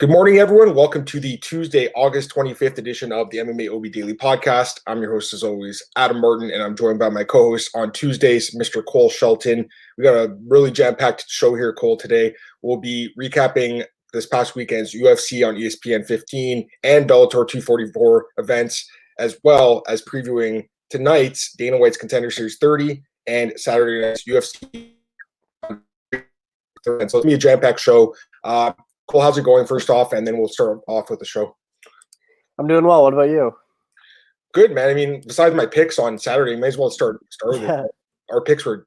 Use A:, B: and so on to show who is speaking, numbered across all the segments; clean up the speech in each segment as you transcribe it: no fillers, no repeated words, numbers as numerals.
A: Good morning, everyone. Welcome to the Tuesday, August 25th edition of the MMAOB Daily Podcast. I'm your host, as always, Adam Martin, and I'm joined by my co-host on Tuesdays, Mr. Cole Shelton. We got a really jam-packed show here, Cole, today. We'll be recapping this past weekend's UFC on ESPN 15 and Bellator 244 events, as well as previewing tonight's Dana White's Contender Series 30 and Saturday night's UFC. So it's going to be a jam-packed show. Cole, how's it going first off? And then we'll start off with the show.
B: I'm doing well. What about you?
A: Good, man. I mean, besides my picks on Saturday, may as well start with it. Our picks were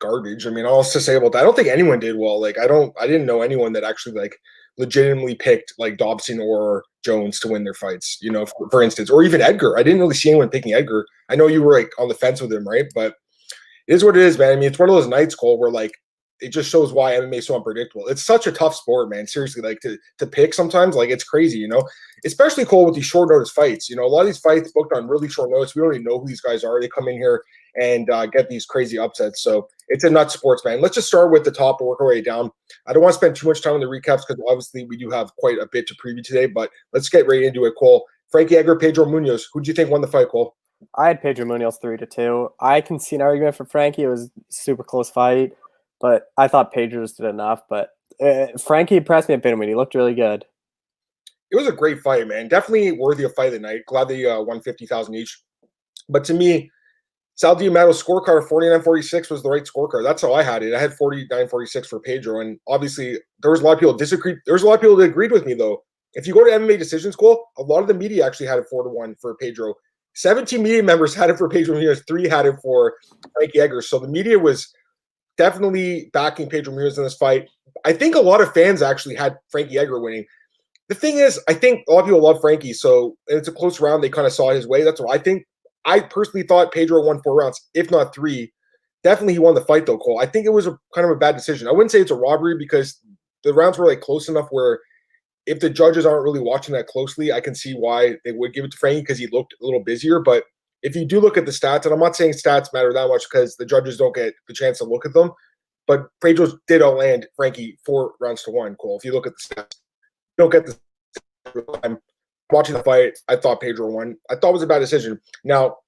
A: garbage. I mean, all else to say about that. I don't think anyone did well. Like, I didn't know anyone that actually like legitimately picked like Dobson or Jones to win their fights, you know, for instance, or even Edgar. I didn't really see anyone picking Edgar. I know you were like on the fence with him, right? But it is what it is, man. I mean, it's one of those nights, Cole, where like it just shows why MMA is so unpredictable. It's such a tough sport, man. Seriously, like to pick sometimes, like it's crazy, you know, especially Cole with these short notice fights. You know, a lot of these fights booked on really short notice. We don't even know who these guys are. They come in here and get these crazy upsets. So it's a nut sports, man. Let's just start with the top and work our way down. I don't want to spend too much time on the recaps because obviously we do have quite a bit to preview today, but let's get right into it, Cole. Frankie Edgar, Pedro Munhoz. Who do you think won the fight, Cole?
B: I had Pedro Munhoz 3-2. I can see an argument for Frankie. It was a super close fight. But I thought Pedro just did enough. But Frankie impressed me a bit when he looked really good.
A: It was a great fight, man. Definitely worthy of fight of the night. Glad they won $50,000 each. But to me, Sal Diamato's scorecard 49-46 was the right scorecard. That's how I had it. I had 49-46 for Pedro. And obviously, there was a lot of people disagree. There was a lot of people that agreed with me, though. If you go to MMA Decisions, Cole, a lot of the media actually had it 4-1 for Pedro. 17 media members had it for Pedro Munhoz. 3 had it for Frankie Edgar. So the media was definitely backing Pedro Munhoz in this fight. I think a lot of fans actually had Frankie Edgar winning. The thing is, I think a lot of people love Frankie, so it's a close round. They kind of saw his way. That's what I think. I personally thought Pedro won 4 rounds, if not 3. Definitely he won the fight, though, Cole. I think it was kind of a bad decision. I wouldn't say it's a robbery because the rounds were like close enough where if the judges aren't really watching that closely, I can see why they would give it to Frankie because he looked a little busier. But if you do look at the stats, and I'm not saying stats matter that much because the judges don't get the chance to look at them, but Pedro did outland Frankie 4 rounds to 1, Cole. If you look at the stats, you don't get the I'm watching the fight. I thought Pedro won. I thought it was a bad decision. Now,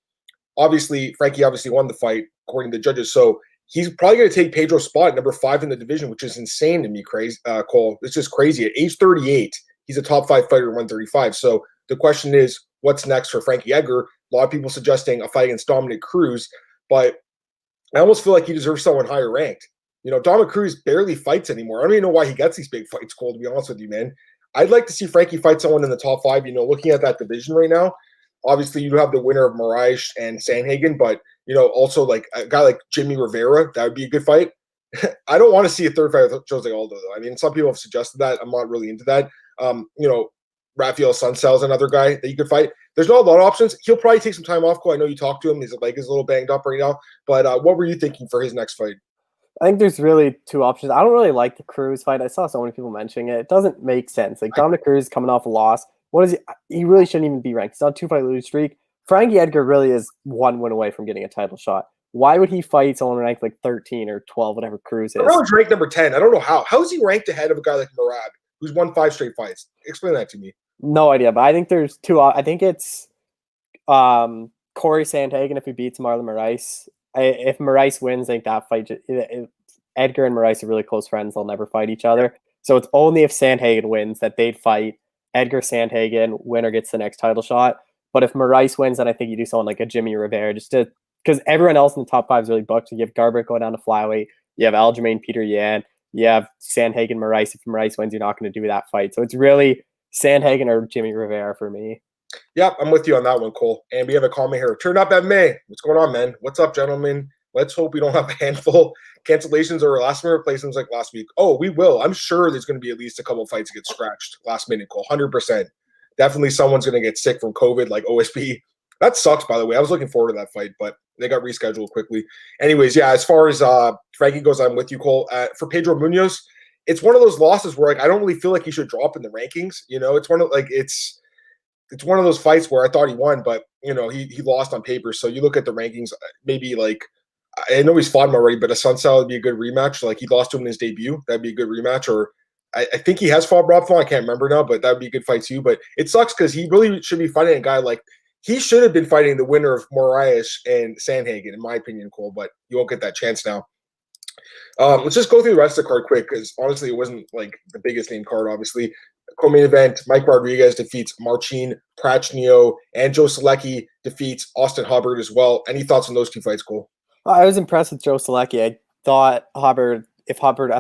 A: obviously, Frankie obviously won the fight according to the judges, so he's probably going to take Pedro's spot, number 5 in the division, which is insane to me, crazy, Cole. It's just crazy. At age 38, he's a top 5 fighter at 135. So the question is, what's next for Frankie Edgar? A lot of people suggesting a fight against Dominic Cruz, but I almost feel like he deserves someone higher ranked. You know, Dominic Cruz barely fights anymore. I don't even know why he gets these big fights, Cole, to be honest with you, man. I'd like to see Frankie fight someone in the top 5. You know, looking at that division right now, obviously you have the winner of Moraes and Sandhagen, but, you know, also like a guy like Jimmy Rivera, that would be a good fight. I don't want to see a third fight with Jose Aldo, though. I mean, some people have suggested that. I'm not really into that. You know, Rafael Sunsel is another guy that you could fight. There's not a lot of options. He'll probably take some time off, Cole. I know you talked to him. His leg is a little banged up right now. But what were you thinking for his next fight?
B: I think there's really 2 options. I don't really like the Cruz fight. I saw so many people mentioning it. It doesn't make sense. Like, Dominic Cruz coming off a loss. What is he? He really shouldn't even be ranked. He's on a 2-fight losing streak. Frankie Edgar really is 1 win away from getting a title shot. Why would he fight someone ranked like 13 or 12, whatever Cruz is?
A: He's ranked number 10. I don't know how. How is he ranked ahead of a guy like Merab, who's won 5 straight fights? Explain that to me.
B: No idea, but I think there's 2. I think it's Corey Sandhagen if he beats Marlon Moraes. If Moraes wins, I think that fight, Edgar and Moraes are really close friends. They'll never fight each other. So it's only if Sandhagen wins that they'd fight. Edgar, Sandhagen, winner gets the next title shot. But if Moraes wins, then I think you do someone like a Jimmy Rivera, just to because everyone else in the top 5 is really booked. You have Garbrandt going down to flyweight. You have Aljamain Peter Yan. You have Sandhagen, Moraes. If Moraes wins, you're not going to do that fight. So it's really Sandhagen or Jimmy Rivera for me.
A: Yep, I'm with you on that one, Cole. And we have a comment here. Turn up MMA. What's going on, man? What's up, gentlemen? Let's hope we don't have a handful cancellations or last-minute replacements like last week. Oh, we will. I'm sure there's going to be at least a couple of fights that get scratched last minute, Cole. 100%. Definitely someone's going to get sick from COVID, like OSP. That sucks, by the way. I was looking forward to that fight, but they got rescheduled quickly. Anyways, yeah, as far as Frankie goes, I'm with you, Cole. For Pedro Munhoz, it's one of those losses where like I don't really feel like he should drop in the rankings. You know, it's one of like it's one of those fights where I thought he won, but you know he lost on paper. So you look at the rankings, maybe like I know he's fought him already, but a Sunsel would be a good rematch. Like he lost to him in his debut, that'd be a good rematch. Or I think he has fought Rob Font. I can't remember now, but that would be a good fight too. But it sucks because he really should be fighting a guy like he should have been fighting the winner of Moraes and Sandhagen, in my opinion, Cole. But you won't get that chance now. Let's just go through the rest of the card quick because honestly, it wasn't like the biggest name card. Obviously, co-main event: Mike Rodriguez defeats Marcin Prachnio, and Joe Selecki defeats Austin Hubbard as well. Any thoughts on those two fights, Cole?
B: I was impressed with Joe Selecki. I thought if Hubbard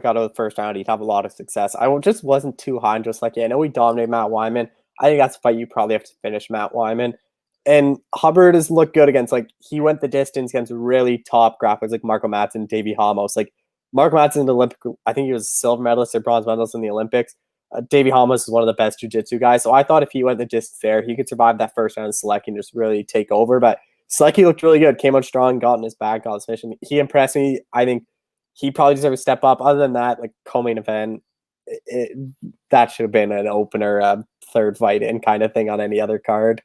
B: got out of the first round, he'd have a lot of success. I just wasn't too high on Joe Selecki. I know he dominated Matt Wyman. I think that's a fight you probably have to finish Matt Wyman. And Hubbard has looked good against, like, he went the distance against really top grapplers like Marco Madsen, Davey Hamos. Like, Marco Madsen, the Olympic, I think he was a silver medalist or bronze medalist in the Olympics. Davey Hamos is one of the best jiu-jitsu guys. So I thought if he went the distance there, he could survive that first round of Selecki and just really take over. But Selecki looked really good, came out strong, got in his bag, got his mission. He impressed me. I think he probably deserves a step up. Other than that, like, co-main event, that should have been an opener, third fight in kind of thing on any other card.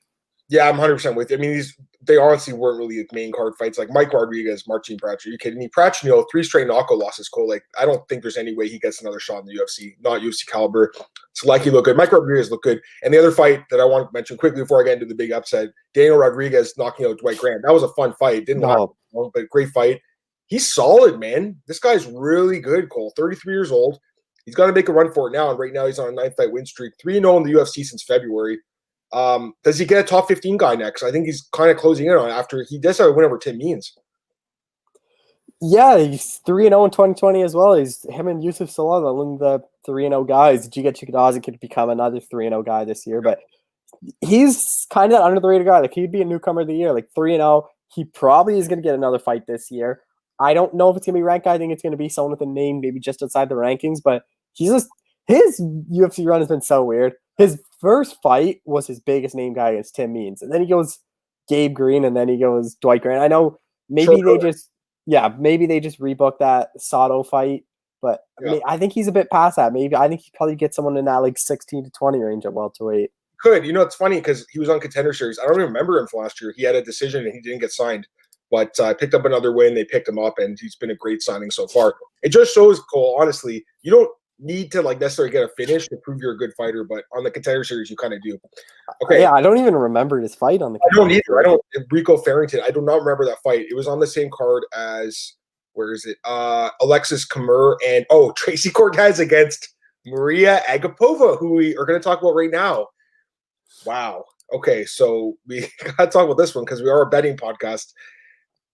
A: Yeah, I'm 100% with you. I mean, they honestly weren't really main card fights. Like Mike Rodriguez, Marcin Prachnio, are you kidding me? Prachnio, 3 straight knockout losses, Cole. Like, I don't think there's any way he gets another shot in the UFC. Not UFC caliber. Selecki looked good. Mike Rodriguez looked good. And the other fight that I want to mention quickly before I get into the big upset, Daniel Rodriguez knocking out Dwight Grant. That was a fun fight. Didn't last long, but great fight. He's solid, man. This guy's really good, Cole. 33 years old. He's got to make a run for it now. And right now he's on a 9-fight win streak. 3-0 in the UFC since February. Does he get a top 15 guy next? I think he's kind of closing in on it after he does have a win over Tim Means.
B: Yeah, he's 3-0 in 2020 as well. He's him and Yusuf Salama, among the 3-0 guys. Giga Chikadze could become another 3-0 guy this year, but he's kind of under the radar guy. Like, he'd be a newcomer of the year, like 3-0. He probably is going to get another fight this year. I don't know if it's going to be ranked. I think it's going to be someone with a name maybe just outside the rankings, but his UFC run has been so weird. His first fight was his biggest name guy against Tim Means, and then he goes Gabe Green, and then he goes Dwight Grant. I know maybe they just rebooked that Sato fight, but I think he's a bit past that. Maybe I think he probably gets someone in that like 16 to 20 range at welterweight.
A: Could. You know, it's funny because he was on Contender Series. I don't even remember him from last year. He had a decision and he didn't get signed, but picked up another win. They picked him up, and he's been a great signing so far. It just shows, Cole, honestly, you don't need to like necessarily get a finish to prove you're a good fighter, but on the Contender Series you kind of do. Okay.
B: Yeah, I don't even remember his fight on the
A: Contender. I don't either. I don't. Rico Farrington. I do not remember that fight. It was on the same card as Alexis Kamur and Tracy Cortez against Maria Agapova, who we are going to talk about right now. Wow. Okay, so we got to talk about this one because we are a betting podcast.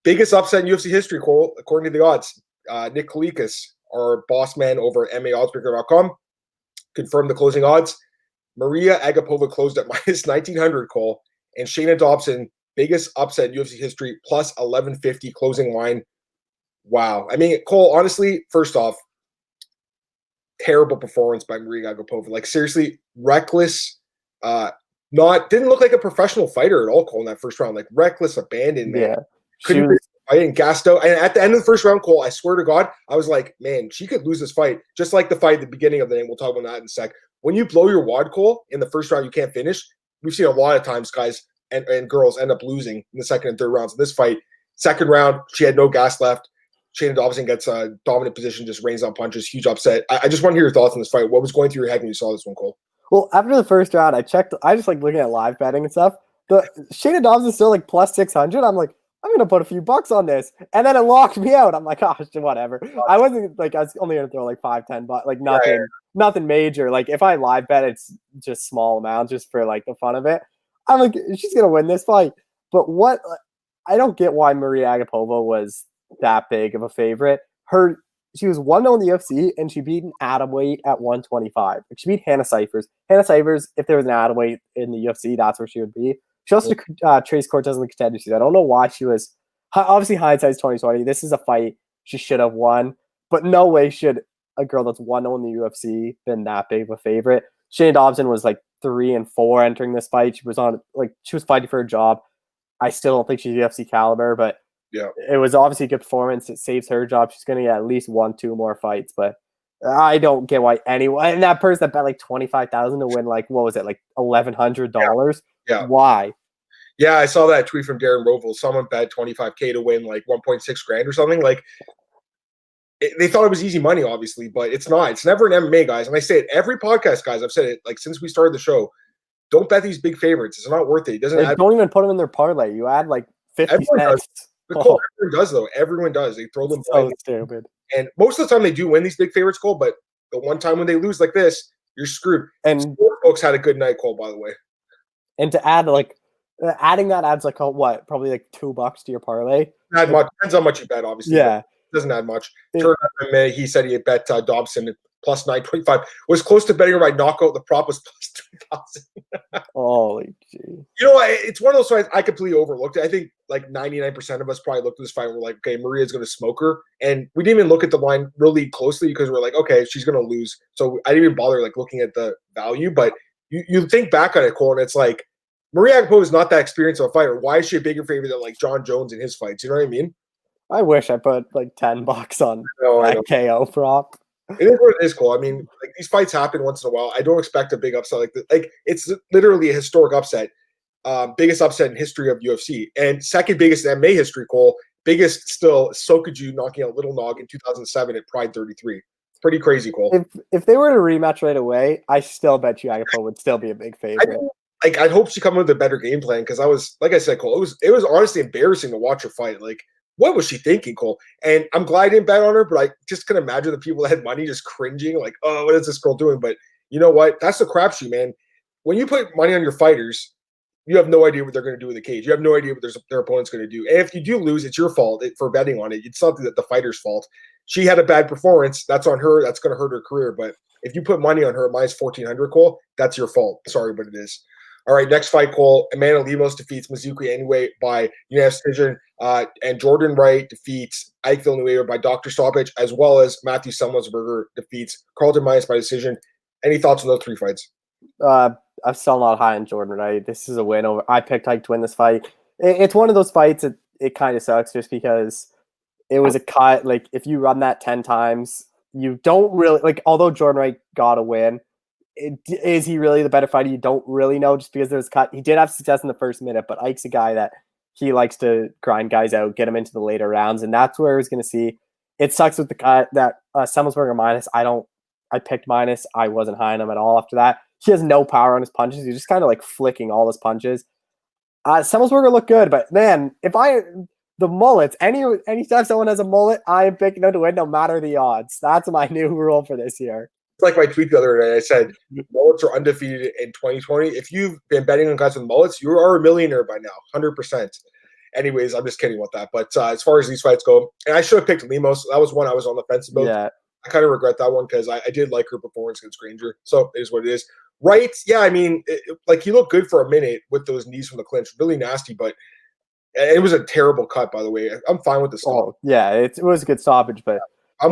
A: Biggest upset in UFC history, Cole, according to the odds. Nick Kalikas, our boss man over at MMAOddsbreaker.com, confirmed the closing odds. Maria Agapova closed at minus 1900, Cole, and Shayna Dobson, biggest upset in UFC history, plus 1150 closing line. Wow. I mean, Cole, honestly, first off, terrible performance by Maria Agapova. Like, seriously, reckless. Didn't look like a professional fighter at all, Cole, in that first round. Like, reckless abandonment.
B: Yeah.
A: Couldn't fight and gassed out. And at the end of the first round, Cole, I swear to God, I was like, man, she could lose this fight. Just like the fight at the beginning of the game. We'll talk about that in a sec. When you blow your wad, Cole, in the first round, you can't finish. We've seen a lot of times guys and girls end up losing in the second and third rounds. In this fight, second round, she had no gas left. Shayna Dobson gets a dominant position, just rains on punches, huge upset. I just want to hear your thoughts on this fight. What was going through your head when you saw this one, Cole?
B: Well, after the first round, I just like looking at live betting and stuff. The Shayna Dobson still like plus 600. I'm like, I'm going to put a few bucks on this. And then it locked me out. I'm like, gosh, whatever. I was only going to throw like 5-10 bucks, like nothing major. Like, if I live bet, it's just small amounts just for like the fun of it. I'm like, she's going to win this fight. But I don't get why Maria Agapova was that big of a favorite. She was 1-0 in the UFC, and she beat an atomweight at 125. Like, she beat Hannah Cifers. Hannah Cifers, if there was an atomweight in the UFC, that's where she would be. She also Trace Cortez in the Contender Series. I don't know why she was. Obviously, hindsight's 2020. This is a fight she should have won, but no way should a girl that's 1-0 in the UFC been that big of a favorite. Shayna Dobson was like 3-4 entering this fight. She was fighting for a job. I still don't think she's UFC caliber, but
A: yeah,
B: it was obviously a good performance. It saves her job. She's going to get at least 1-2 more fights, but I don't get why anyone. And that person that bet like 25,000 to win, like, what was it, like $1,100?
A: Yeah.
B: Why?
A: Yeah, I saw that tweet from Darren Rovell. Someone bet $25K to win like 1.6 grand or something. Like, they thought it was easy money, obviously, but it's not. It's never an MMA, guys. And I say it every podcast, guys. I've said it like since we started the show. Don't bet these big favorites. It's not worth it. It doesn't.
B: Don't even put them in their parlay. You add like 50 cents.
A: Cole, everyone does though. Everyone does. They throw them.
B: So stupid.
A: And most of the time they do win these big favorites, Cole. But the one time when they lose like this, you're screwed. And Sport folks had a good night, Cole. By the way.
B: And to add like adding that adds like what? Probably like $2 to your parlay.
A: Not much. Depends how much you bet, obviously.
B: Yeah.
A: Doesn't add much. He said he had bet Dobson plus 925. Was close to betting her by knockout. The prop was plus 2,000.
B: Holy gee.
A: You know, it's one of those fights I completely overlooked it. I think like 99% of us probably looked at this fight and were like, okay, Maria's going to smoke her. And we didn't even look at the line really closely because we're like, okay, she's going to lose. So I didn't even bother like looking at the value. But you think back on it, Cole, and it's like, Maria Agapova is not that experienced of a fighter. Why is she a bigger favorite than like John Jones in his fights? You know what I mean?
B: I wish I put like $10 on that KO prop.
A: It is what it is, Cole. I mean, like these fights happen once in a while. I don't expect a big upset like this. Like it's literally a historic upset, biggest upset in history of UFC, and second biggest in MMA history, Cole. Biggest still, Sokoju knocking out Little Nog in 2007 at Pride 33. Pretty crazy, Cole.
B: If they were to rematch right away, I still bet you Agapova would still be a big favorite.
A: I'd hope she come with a better game plan because I was, like I said, Cole. It was honestly embarrassing to watch her fight. Like, what was she thinking, Cole? And I'm glad I didn't bet on her, but I just can imagine the people that had money just cringing, like, oh, what is this girl doing? But you know what? That's the crapshoot, man. When you put money on your fighters, you have no idea what they're going to do in the cage. You have no idea what their opponent's going to do. And if you do lose, it's your fault for betting on it. It's not the fighter's fault. She had a bad performance. That's on her. That's going to hurt her career. But if you put money on her minus 1,400, Cole, that's your fault. Sorry, but it is. All right, next fight, Cole. Amanda Lemos defeats Mizuki anyway by unanimous decision. And Jordan Wright defeats Ike Villanueva by doctor stoppage, as well as Matthew Semmelsberger defeats Carlton Myers by decision. Any thoughts on those three fights?
B: I'm still not high on Jordan Wright. This is a win over. I picked Ike to win this fight. It's one of those fights that it kind of sucks just because it was a cut. Like, if you run that 10 times, you don't really, like, although Jordan Wright got a win, is he really the better fighter? You don't really know just because there's a cut. He did have success in the first minute, but Ike's a guy that he likes to grind guys out, get him into the later rounds, and that's where I was going to see. It sucks with the cut that Semmelsberger minus. I picked minus. I wasn't high on him at all after that. He has no power on his punches. He's just kind of like flicking all his punches. Semmelsberger looked good, but man, the mullets, anytime someone has a mullet, I am picking them to win no matter the odds. That's my new rule for this year.
A: It's like my tweet the other day. I said, mullets are undefeated in 2020. If you've been betting on guys with mullets, you are a millionaire by now, 100%. Anyways, I'm just kidding with that. But as far as these fights go, and I should have picked Lemos. That was one I was on the fence about. Yeah. I kind of regret that one because I did like her performance against Granger. So it is what it is. Right? Yeah, I mean, like he looked good for a minute with those knees from the clinch. Really nasty, but it was a terrible cut, by the way. I'm fine with the stop.
B: Oh, yeah, it was a good stoppage, but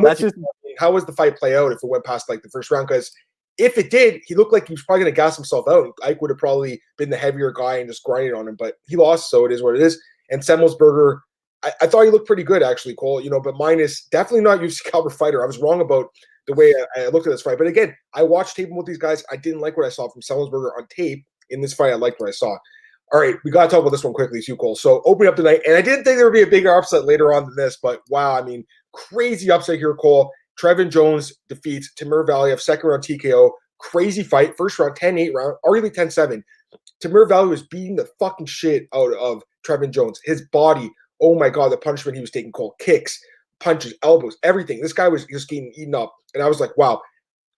A: that's just how was the fight play out if it went past like the first round? Because if it did, he looked like he was probably going to gas himself out. Ike would have probably been the heavier guy and just grinded on him, but he lost, so it is what it is. And Semmelsberger, I thought he looked pretty good actually, Cole. You know, but minus definitely not UFC caliber fighter. I was wrong about the way I looked at this fight, but again, I watched tape with these guys. I didn't like what I saw from Semmelsberger on tape. In this fight, I liked what I saw. All right, we got to talk about this one quickly too, Cole. So opening up tonight, and I didn't think there would be a bigger upset later on than this, but wow, I mean, crazy upset here, Cole. Trevin Jones defeats Timur Valiev, second round TKO. Crazy fight. First round, 10-8 round, arguably 10-7. Timur Valiev was beating the fucking shit out of Trevin Jones. His body, oh my God, the punishment he was taking, Cole. Kicks, punches, elbows, everything. This guy was just getting eaten up. And I was like, wow,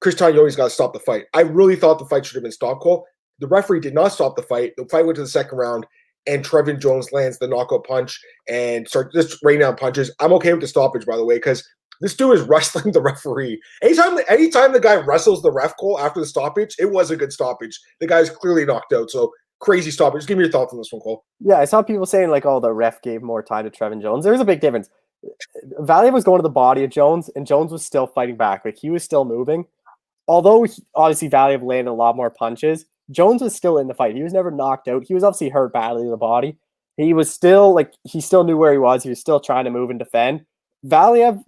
A: Chris Tognoni's got to stop the fight. I really thought the fight should have been stopped, Cole. The referee did not stop the fight. The fight went to the second round, and Trevin Jones lands the knockout punch and starts just raining down punches. I'm okay with the stoppage, by the way, because this dude is wrestling the referee. Anytime the guy wrestles the ref, Cole, after the stoppage, it was a good stoppage. The guy's clearly knocked out, so crazy stoppage. Just give me your thoughts on this one, Cole.
B: Yeah, I saw people saying, like, oh, the ref gave more time to Trevin Jones. There's a big difference. Valiev was going to the body of Jones, and Jones was still fighting back. Like, he was still moving. Although, obviously, Valiev landed a lot more punches, Jones was still in the fight. He was never knocked out. He was obviously hurt badly in the body. He was still, like, he still knew where he was. He was still trying to move and defend. Valiev,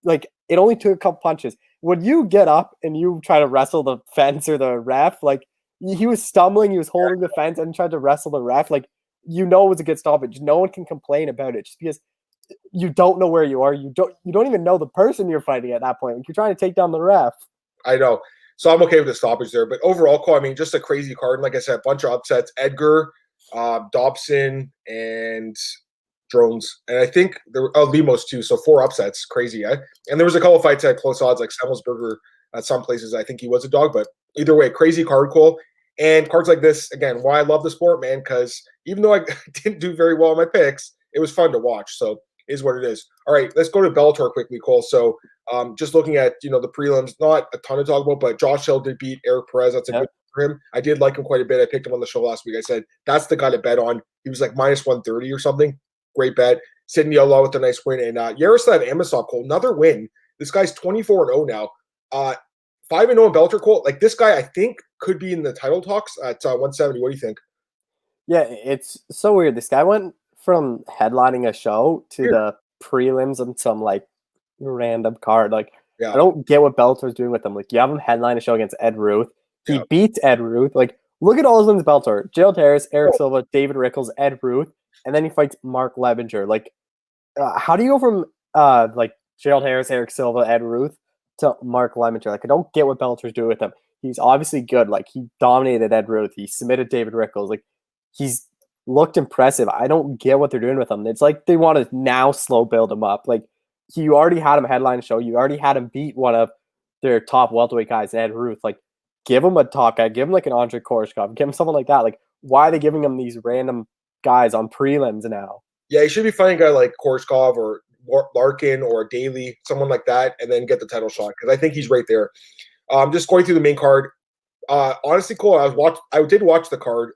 B: like, it only took a couple punches. When you get up and you try to wrestle the fence or the ref, like, he was stumbling, he was holding the fence and tried to wrestle the ref. Like, you know it was a good stoppage. No one can complain about it just because you don't know where you are. You don't even know the person you're fighting at that point. Like, you're trying to take down the ref.
A: I know. So I'm okay with the stoppage there. But overall, Cole, I mean, just a crazy card. And like I said, a bunch of upsets. Edgar, Dobson, and Drones. And I think there were Lemos too. So 4 upsets. Crazy, eh? And there was a couple of fights at close odds, like Semmelsberger at some places. I think he was a dog. But either way, crazy card, Cole. And cards like this, again, why I love the sport, man, because even though I didn't do very well on my picks, it was fun to watch. So is what it is. All right, let's go to Bellator quickly, Cole. So just looking at, the prelims, not a ton to talk about, but Josh Hill did beat Eric Perez. That's a good for him. I did like him quite a bit. I picked him on the show last week. I said, that's the guy to bet on. He was like minus 130 or something. Great bet. Sidney Outlaw with a nice win. And Yaroslav Amosov, Cole, another win. This guy's 24-0 now. 5-0 in Bellator, Cole. Like, this guy, I think, could be in the title talks at 170. What do you think?
B: Yeah, it's so weird. This guy went from headlining a show to the prelims and some like random card. Like, I don't get what Bellator's doing with him. Like, you have him headline a show against Ed Ruth. He beats Ed Ruth. Like, look at all his wins Bellator. Gerald Harris, Eric Silva, David Rickles, Ed Ruth, and then he fights Mark Lebinger. Like, how do you go from like Gerald Harris, Eric Silva, Ed Ruth to Mark Lebinger? Like, I don't get what Bellator's doing with him. He's obviously good. Like, he dominated Ed Ruth. He submitted David Rickles. Like, he's looked impressive. I don't get what they're doing with him. It's like they want to now slow build him up. Like, you already had him headline show. You already had him beat one of their top welterweight guys, Ed Ruth. Like, give him a top guy. Give him like an Andre Koreshkov. Give him someone like that. Like, why are they giving him these random guys on prelims now? Yeah,
A: he should be fighting a guy like Koreshkov or Larkin or Daly, someone like that, and then get the title shot, because I think he's right there. Just going through the main card. Honestly, Cole, I did watch the card.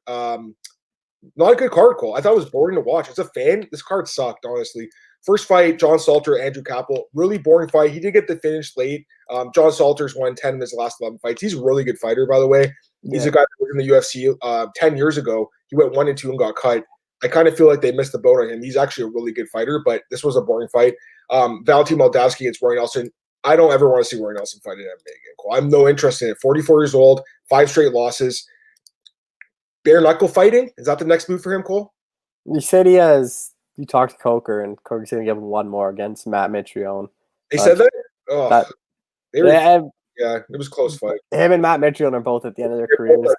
A: Not a good card, Cole. I thought it was boring to watch. As a fan, this card sucked, honestly. First fight, John Salter, Andrew Capel. Really boring fight. He did get the finish late. John Salter's won 10 in his last 11 fights. He's a really good fighter, by the way. He's a guy that was in the UFC 10 years ago. He went 1-2 and got cut. I kind of feel like they missed the boat on him. He's actually a really good fighter, but this was a boring fight. Valentin Moldavsky against Roy Nelson. I don't ever want to see Roy Nelson fight in MMA again, Cole. I'm no interest in it. 44 years old, 5 straight losses. Bare knuckle fighting? Is that the next move for him, Cole?
B: You said you talked to Coker, and Coker's going to give him one more against Matt Mitrione.
A: They said that? Oh, it was a close fight.
B: Him and Matt Mitrione are both at the end of their careers.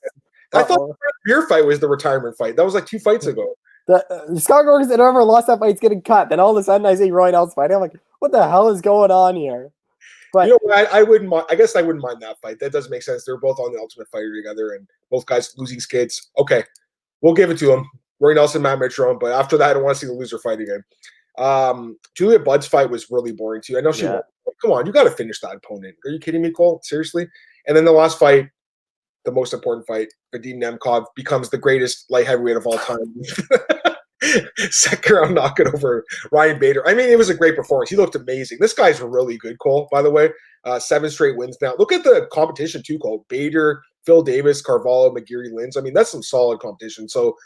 A: I thought the beer fight was the retirement fight. That was like 2 fights ago.
B: Scott Coker said whoever lost that fight's getting cut. Then all of a sudden I see Roy Nelson fighting. I'm like, what the hell is going on here? But
A: I wouldn't mind. I guess I wouldn't mind that fight. That doesn't make sense. They're both on the Ultimate Fighter together, and both guys losing skids. Okay, we'll give it to them. Roy Nelson, Matt Mitrione. But after that, I don't want to see the loser fight again. Julia Budd's fight was really boring too. I know she won. Come on, you got to finish that opponent. Are you kidding me, Cole? Seriously? And then the last fight, the most important fight, Vadim Nemkov becomes the greatest light heavyweight of all time. Second round knockout over Ryan Bader. I mean, it was a great performance. He looked amazing. This guy's really good, Cole, by the way. 7 straight wins now. Look at the competition too, Cole. Bader, Phil Davis, Carvalho, McGeary, Lins. I mean, that's some solid competition. So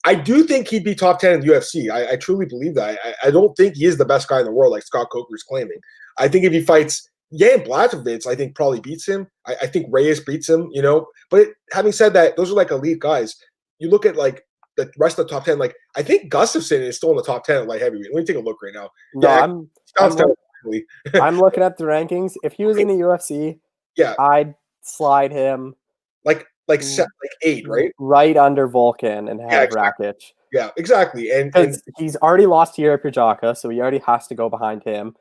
A: I do think he'd be top 10 in the UFC. I truly believe that. I don't think he is the best guy in the world like Scott Coker is claiming. I think if he fights Jan Blachowicz, I think probably beats him. I think Reyes beats him, But having said that, those are like elite guys. You look at like the rest of the top 10, like I think Gustafsson is still in the top 10 at light heavyweight. Let me take a look right now.
B: No, I'm looking at the rankings. If he was in the UFC, I'd slide him like
A: 8, right?
B: Right under Volkan and have Rakic.
A: Yeah, exactly. And
B: he's already lost to Yuri Pajaka, so he already has to go behind him.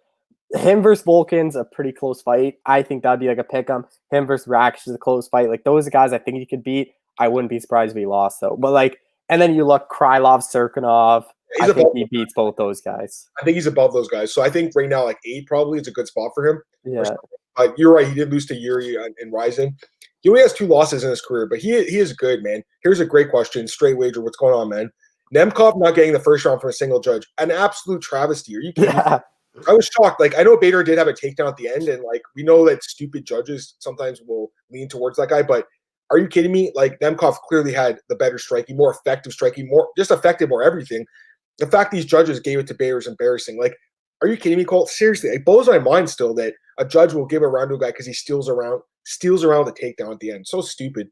B: Him versus Volkan's a pretty close fight. I think that'd be like a pick 'em. Him versus Rakic is a close fight. Like, those are guys I think he could beat. I wouldn't be surprised if he lost, though. But like, and then you look Krylov, Serkinov. I think he beats both those guys.
A: I think he's above those guys. So I think right now, like 8 probably is a good spot for him.
B: Yeah.
A: But you're right. He did lose to Yuri and Ryzen. He only has 2 losses in his career, but he is good, man. Here's a great question. Straight wager. What's going on, man? Nemkov not getting the first round from a single judge. An absolute travesty. Are you kidding me? I was shocked. Like, I know Bader did have a takedown at the end, and like we know that stupid judges sometimes will lean towards that guy, but are you kidding me? Like, Nemkov clearly had the better striking, more effective striking, more just effective, more everything. The fact these judges gave it to Bader is embarrassing. Like, are you kidding me, Colt? Seriously, it blows my mind still that a judge will give a round to a guy because he steals around the takedown at the end. So stupid.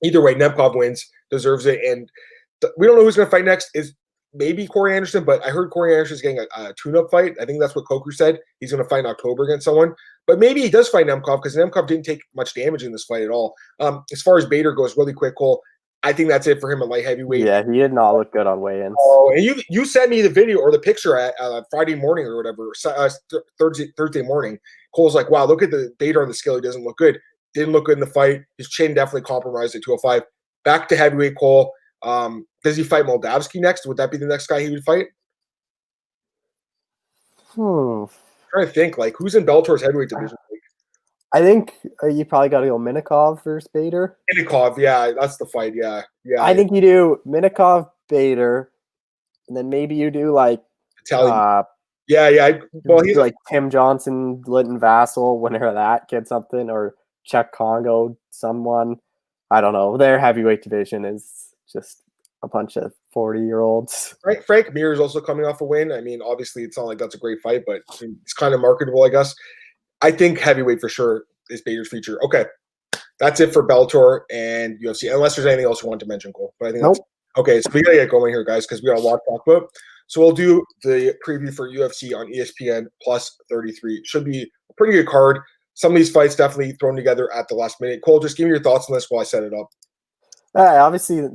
A: Either way, Nemkov wins, deserves it, and we don't know who's going to fight next. maybe Corey Anderson, but I heard Corey Anderson's getting a tune-up fight. I think that's what Coker said. He's going to fight in October against someone. But maybe he does fight Nemkov because Nemkov didn't take much damage in this fight at all. As far as Bader goes, really quick, Cole, I think that's it for him at light heavyweight.
B: Yeah, he did not look good on weigh-ins.
A: Oh, and you sent me the video or the picture at Friday morning or whatever, Thursday morning. Cole's like, wow, look at the Bader on the scale. He doesn't look good. Didn't look good in the fight. His chin definitely compromised at 205. Back to heavyweight, Cole. Does he fight Moldavsky next? Would that be the next guy he would fight? I'm trying to think, like, who's in Bellator's heavyweight division?
B: I think you probably got to go Minakov versus Bader.
A: Minakov, yeah, that's the fight. Yeah.
B: I think you do Minakov, Bader, and then maybe you do like
A: Italian. Yeah. Well, he's
B: like Tim Johnson, Linton Vassell, winner of that, get something, or Czech Congo, someone. I don't know. Their heavyweight division is just a bunch of 40-year-olds.
A: Right. Frank Mir is also coming off a win. I mean, obviously, it's not like that's a great fight, but it's kind of marketable, I guess. I think heavyweight for sure is Bader's future. Okay. That's it for Bellator and UFC, unless there's anything else you want to mention, Cole. But I think that's okay. So we got to get going here, guys, because we got a lot to talk about. So we'll do the preview for UFC on ESPN plus 33. Should be a pretty good card. Some of these fights definitely thrown together at the last minute. Cole, just give me your thoughts on this while I set it up.
B: Obviously,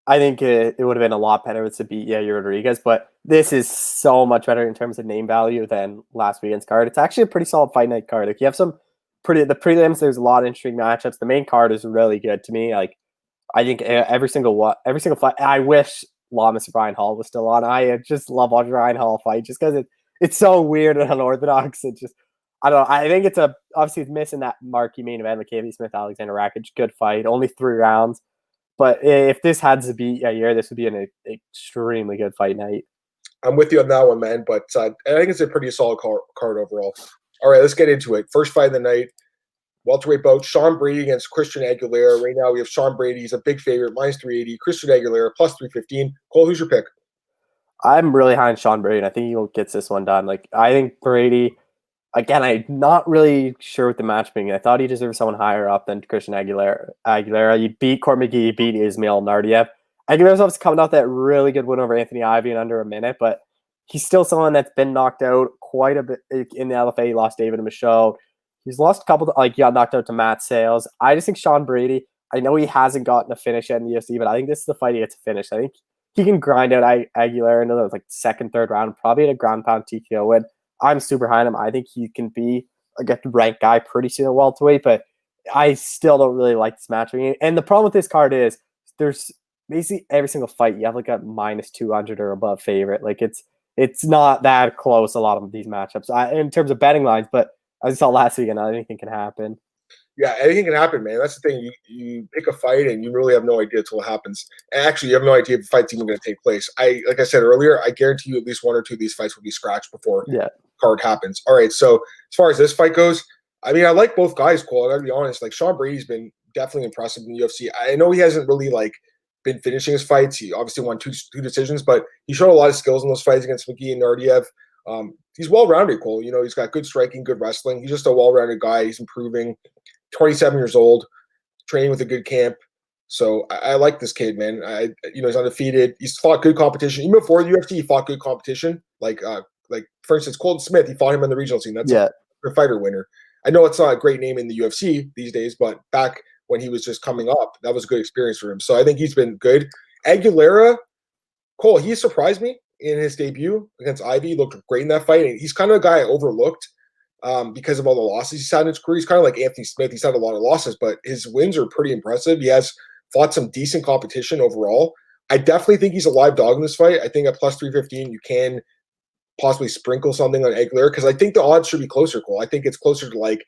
B: I think it would have been a lot better with Sabitya Rodriguez, but this is so much better in terms of name value than last weekend's card. It's actually a pretty solid fight night card. Like, you have the prelims, there's a lot of interesting matchups. The main card is really good to me. Like, I think every single fight. I wish Lamas Brian Hall was still on. I just love watching Brian Hall fight just because it's so weird and unorthodox. It just, I don't know. I think obviously it's missing that marquee main event, McKavey Smith, Aleksandar Rakic. Good fight, only 3 rounds. But if this had to be a year, this would be an extremely good fight night.
A: I'm with you on that one, man. But I think it's a pretty solid card overall. All right, let's get into it. First fight of the night, welterweight bout, Sean Brady against Christian Aguilera. Right now we have Sean Brady. He's a big favorite, minus 380. Christian Aguilera, plus 315. Cole, who's your pick?
B: I'm really high on Sean Brady, and I think he gets this one done. Like, I think Brady, again, I'm not really sure with the matchmaking. I thought he deserved someone higher up than Christian Aguilera. You beat Court McGee, you beat Ismail Nardiev. Aguilera's obviously coming off that really good win over Anthony Ivy in under a minute, but he's still someone that's been knocked out quite a bit in the LFA. He lost David Michaud. He's lost a couple, he got knocked out to Matt Sales. I just think Sean Brady, I know he hasn't gotten a finish yet in the UFC, but I think this is the fight he gets a finish. I think he can grind out Aguilera into the second, third round, probably at a ground pound TKO win. I'm super high on him. I think he can be a get-ranked guy pretty soon at welterweight, but I still don't really like this matchup. And the problem with this card is there's basically every single fight you have a minus 200 or above favorite. Like, it's not that close, a lot of these matchups in terms of betting lines, but as I saw last weekend, anything can happen.
A: Yeah, anything can happen, man. That's the thing. You pick a fight and you really have no idea until it happens. And actually, you have no idea if the fight's even going to take place. Like I said earlier, I guarantee you at least 1 or 2 of these fights will be scratched before card happens. All right, so as far as this fight goes, I mean, I like both guys, Cole. I got to be honest. Like, Sean Brady's been definitely impressive in the UFC. I know he hasn't really been finishing his fights. He obviously won two decisions, but he showed a lot of skills in those fights against McGee and Nardiev. He's well-rounded, Cole. You know, he's got good striking, good wrestling. He's just a well-rounded guy. He's improving. 27 years old, training with a good camp. So I like this kid, man. He's undefeated. He's fought good competition. Even before the UFC, he fought good competition. Like for instance, Colton Smith, he fought him in the regional scene. That's a fighter winner. I know it's not a great name in the UFC these days, but back when he was just coming up, that was a good experience for him. So I think he's been good. Aguilera, Cole, he surprised me in his debut against Ivy. He looked great in that fight. And he's kind of a guy I overlooked because of all the losses he's had in his career. He's kind of like Anthony Smith. He's had a lot of losses, but his wins are pretty impressive. He has fought some decent competition overall. I definitely think he's a live dog in this fight. I think at plus 315, you can possibly sprinkle something on Aguilera because I think the odds should be closer, Cole. I think it's closer to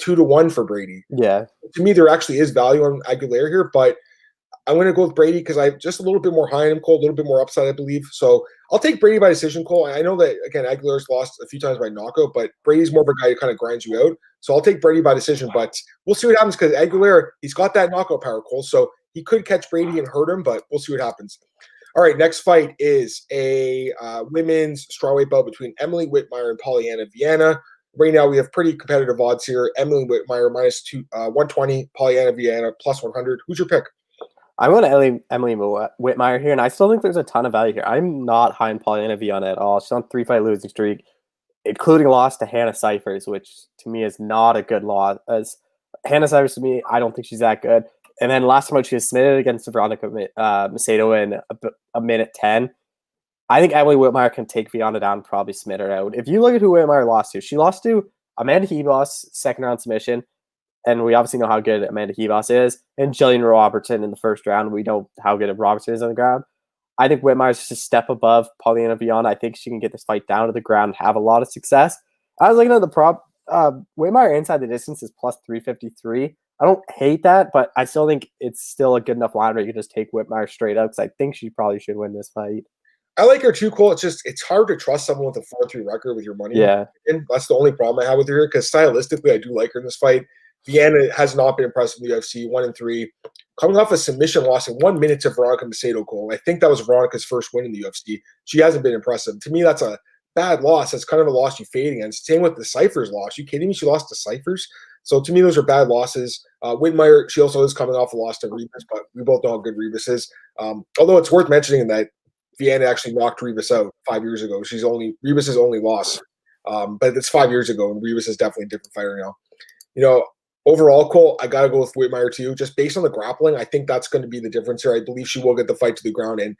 A: 2-1 for Brady.
B: Yeah.
A: To me, there actually is value on Aguilera here, but I'm going to go with Brady because I'm just a little bit more high on him, Cole, a little bit more upside, I believe. So I'll take Brady by decision, Cole. I know that, again, Aguilera's lost a few times by knockout, but Brady's more of a guy who kind of grinds you out. So I'll take Brady by decision, but we'll see what happens because Aguilera, he's got that knockout power, Cole. So he could catch Brady and hurt him, but we'll see what happens. All right, next fight is a women's strawweight bout between Emily Whitmire and Pollyanna Viana. Right now, we have pretty competitive odds here. Emily Whitmire minus 120, Pollyanna Viana plus 100. Who's your pick?
B: I'm going to Emily Whitmire here, and I still think there's a ton of value here. I'm not high in Polyana Viana at all. She's on 3-fight losing streak, including a loss to Hannah Cyphers, which to me is not a good loss. As Hannah Cyphers, to me, I don't think she's that good. And then last time out, she was submitted against Veronica Macedo in a minute 10. I think Emily Whitmire can take Viana down, probably submit her out. If you look at who Whitmire lost to, she lost to Amanda Hebos, second round submission. And we obviously know how good Amanda Hebos is. And Jillian Robertson in the first round. We know how good Robertson is on the ground. I think Whitmire's just a step above Polyana Viana. I think she can get this fight down to the ground and have a lot of success. I was looking at the prop. Whitmire inside the distance is plus 353. I don't hate that, but I still think it's still a good enough line where you can just take Whitmire straight up because I think she probably should win this fight.
A: I like her too, Cole. It's hard to trust someone with a 4-3 record with your money.
B: Yeah.
A: And that's the only problem I have with her because stylistically, I do like her in this fight. Viana has not been impressive in the UFC, 1-3. Coming off a submission loss in 1 minute to Veronica Macedo, Cole. I think that was Veronica's first win in the UFC. She hasn't been impressive. To me, that's a bad loss. That's kind of a loss you fade against. Same with the Cyphers loss. You kidding me? She lost to Cyphers. So to me, those are bad losses. Whitmire, she also is coming off a loss to Rivas, but we both know how good Rivas is. Although it's worth mentioning that Viana actually knocked Rivas out 5 years ago. Rivas' only loss. But it's 5 years ago, and Rivas is definitely a different fighter now. Overall, Cole, I got to go with Whitmire too. Just based on the grappling, I think that's going to be the difference here. I believe she will get the fight to the ground, and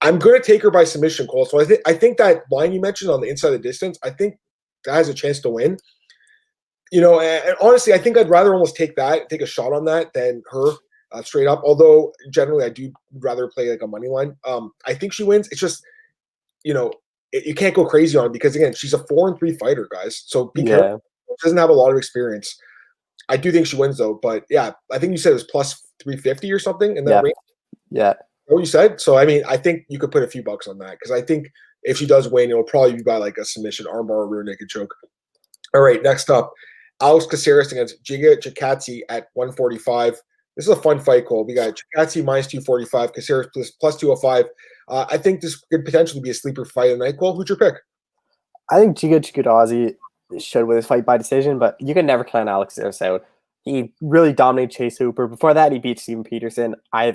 A: I'm going to take her by submission, Cole. So I think that line you mentioned on the inside of the distance, I think that has a chance to win. And honestly, I think I'd rather almost take a shot on that than her straight up. Although generally, I do rather play like a money line. I think she wins. It's just, you can't go crazy on it because again, she's a 4-3 fighter, guys. So be careful. She doesn't have a lot of experience. I do think she wins though, but yeah, I think you said it was plus 350 or something in that range.
B: Yeah.
A: What you said? So I mean, I think you could put a few bucks on that because I think if she does win, it'll probably be by like a submission, armbar, or rear naked choke. All right, next up, Alex Caceres against Giga Chikadze at 145. This is a fun fight, Cole. We got Chikadze minus 245, Caceres plus 205. I think this could potentially be a sleeper fight of the night, Cole. Who's your pick?
B: I think Giga Chikadze should win this fight by decision, but you can never count Alex Caceres out. He really dominated Chase Hooper. Before that, he beat Steven Peterson. I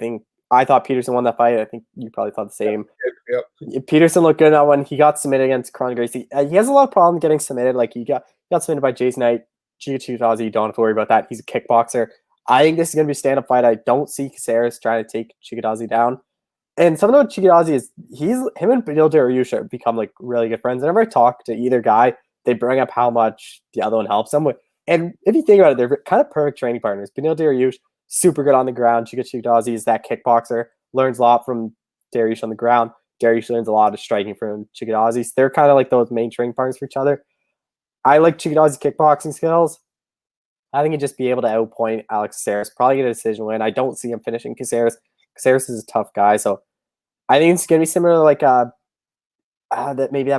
B: thought Peterson won that fight. I think you probably thought the same. Yep. Peterson looked good in that one. He got submitted against Kron Gracie. He has a lot of problems getting submitted. Like he got submitted by Jason Knight. Giga Chikadze, you don't have to worry about that. He's a kickboxer. I think this is going to be a stand-up fight. I don't see Caceres trying to take Chikadze down. And something about Chikadze is him and Beneil Dariush have become like really good friends. Whenever I talk to either guy, they bring up how much the other one helps them. And if you think about it, they're kind of perfect training partners. Beneil Dariush, super good on the ground. Giga Chikadze is that kickboxer, learns a lot from Dariush on the ground. Dariush learns a lot of striking from Chikadze. So they're kind of like those main training partners for each other. I like Chikadze's kickboxing skills. I think he'd just be able to outpoint Alex Caceres, probably get a decision win. I don't see him finishing Caceres. Caceres is a tough guy, so I think it's going to be similar to like that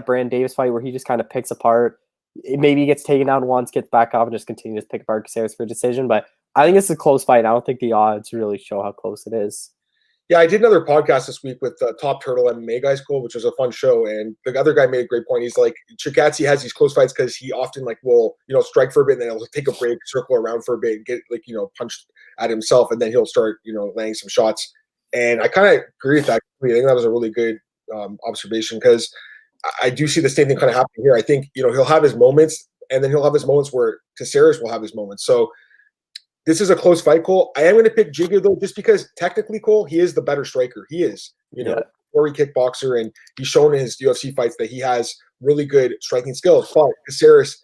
B: Brandon Davis fight where he just kind of picks apart. Maybe he gets taken down once, gets back up, and just continues to pick apart Caceres for a decision. But I think it's a close fight. I don't think the odds really show how close it is.
A: Yeah, I did another podcast this week with Top Turtle MMA guys, Cole, which was a fun show. And the other guy made a great point. He's like, Chikadze has these close fights because he often will strike for a bit and then he'll take a break, circle around for a bit, and get punched at himself, and then he'll start laying some shots. And I kind of agree with that. I think that was a really good observation because I do see the same thing kind of happening here. I think he'll have his moments, and then he'll have his moments where Caceres will have his moments. So this is a close fight, Cole. I am going to pick Giga, though, just because technically, Cole, he is the better striker. He is, Corey kickboxer, and he's shown in his UFC fights that he has really good striking skills. But Caceres,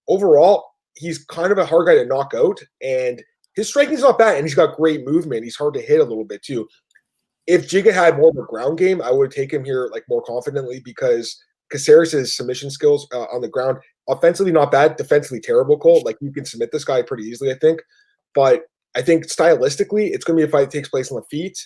A: overall, he's kind of a hard guy to knock out, and his striking's not bad, and he's got great movement. He's hard to hit a little bit, too. If Giga had more of a ground game, I would take him here more confidently because Caceres' submission skills on the ground, offensively not bad, defensively terrible, Cole. Like, you can submit this guy pretty easily, I think. But I think stylistically, it's going to be a fight that takes place on the feet.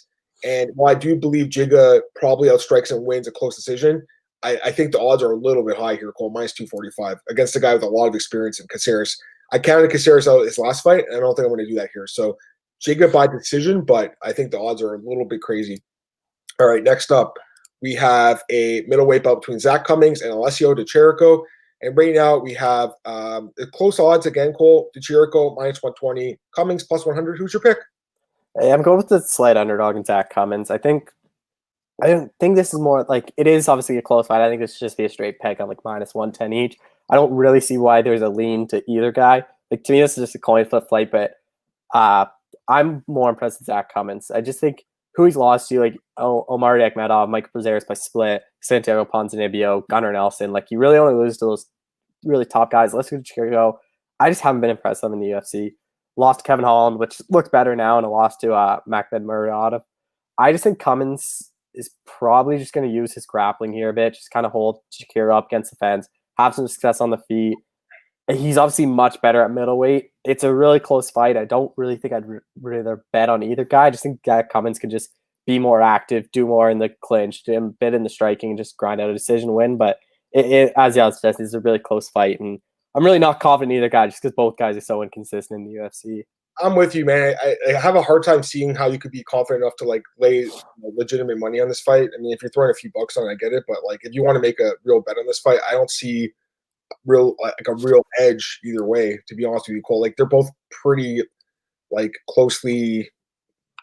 A: And while I do believe Giga probably outstrikes and wins a close decision, I think the odds are a little bit high here, Cole, minus 245, against a guy with a lot of experience in Caceres. I counted Caceres out his last fight, and I don't think I'm going to do that here. So Giga by decision, but I think the odds are a little bit crazy. All right, next up, we have a middleweight bout between Zach Cummings and Alessio Di Chirico. And right now we have close odds again, Cole. Di Chirico minus 120, Cummings plus 100. Who's your pick?
B: I'm going with the slight underdog in Zach Cummins. I don't think this is more like it is obviously a close fight. I think this should just be a straight peg on like -110 each. I don't really see why there's a lean to either guy. Like to me, this is just a coin flip fight, but I'm more impressed with Zach Cummins. I just think who he's lost to, like Omar Akhmedov, Michael Brazeris by split, Santiago Ponzinibbio, Gunnar Nelson. Like you really only lose to those really top guys. Let's go Chicago. I just haven't been impressed with them in the UFC. Lost to Kevin Holland, which looks better now, and a loss to Makhmed Muradov. I just think Cummins is probably just going to use his grappling here a bit, just kind of hold Shakira up against the fence, have some success on the feet. He's obviously much better at middleweight. It's a really close fight. I don't really think I'd rather bet on either guy. I just think that Cummins can just be more active, do more in the clinch, do a bit in the striking, and just grind out a decision win. But as y'all said, it's a really close fight, and I'm really not confident in either guy just because both guys are so inconsistent in the UFC.
A: I'm with you, man. I have a hard time seeing how you could be confident enough to like lay legitimate money on this fight. I mean, if you're throwing a few bucks on it, I get it, but like if you want to make a real bet on this fight, I don't see a real edge either way. To be honest with you, Cole, like they're both pretty like closely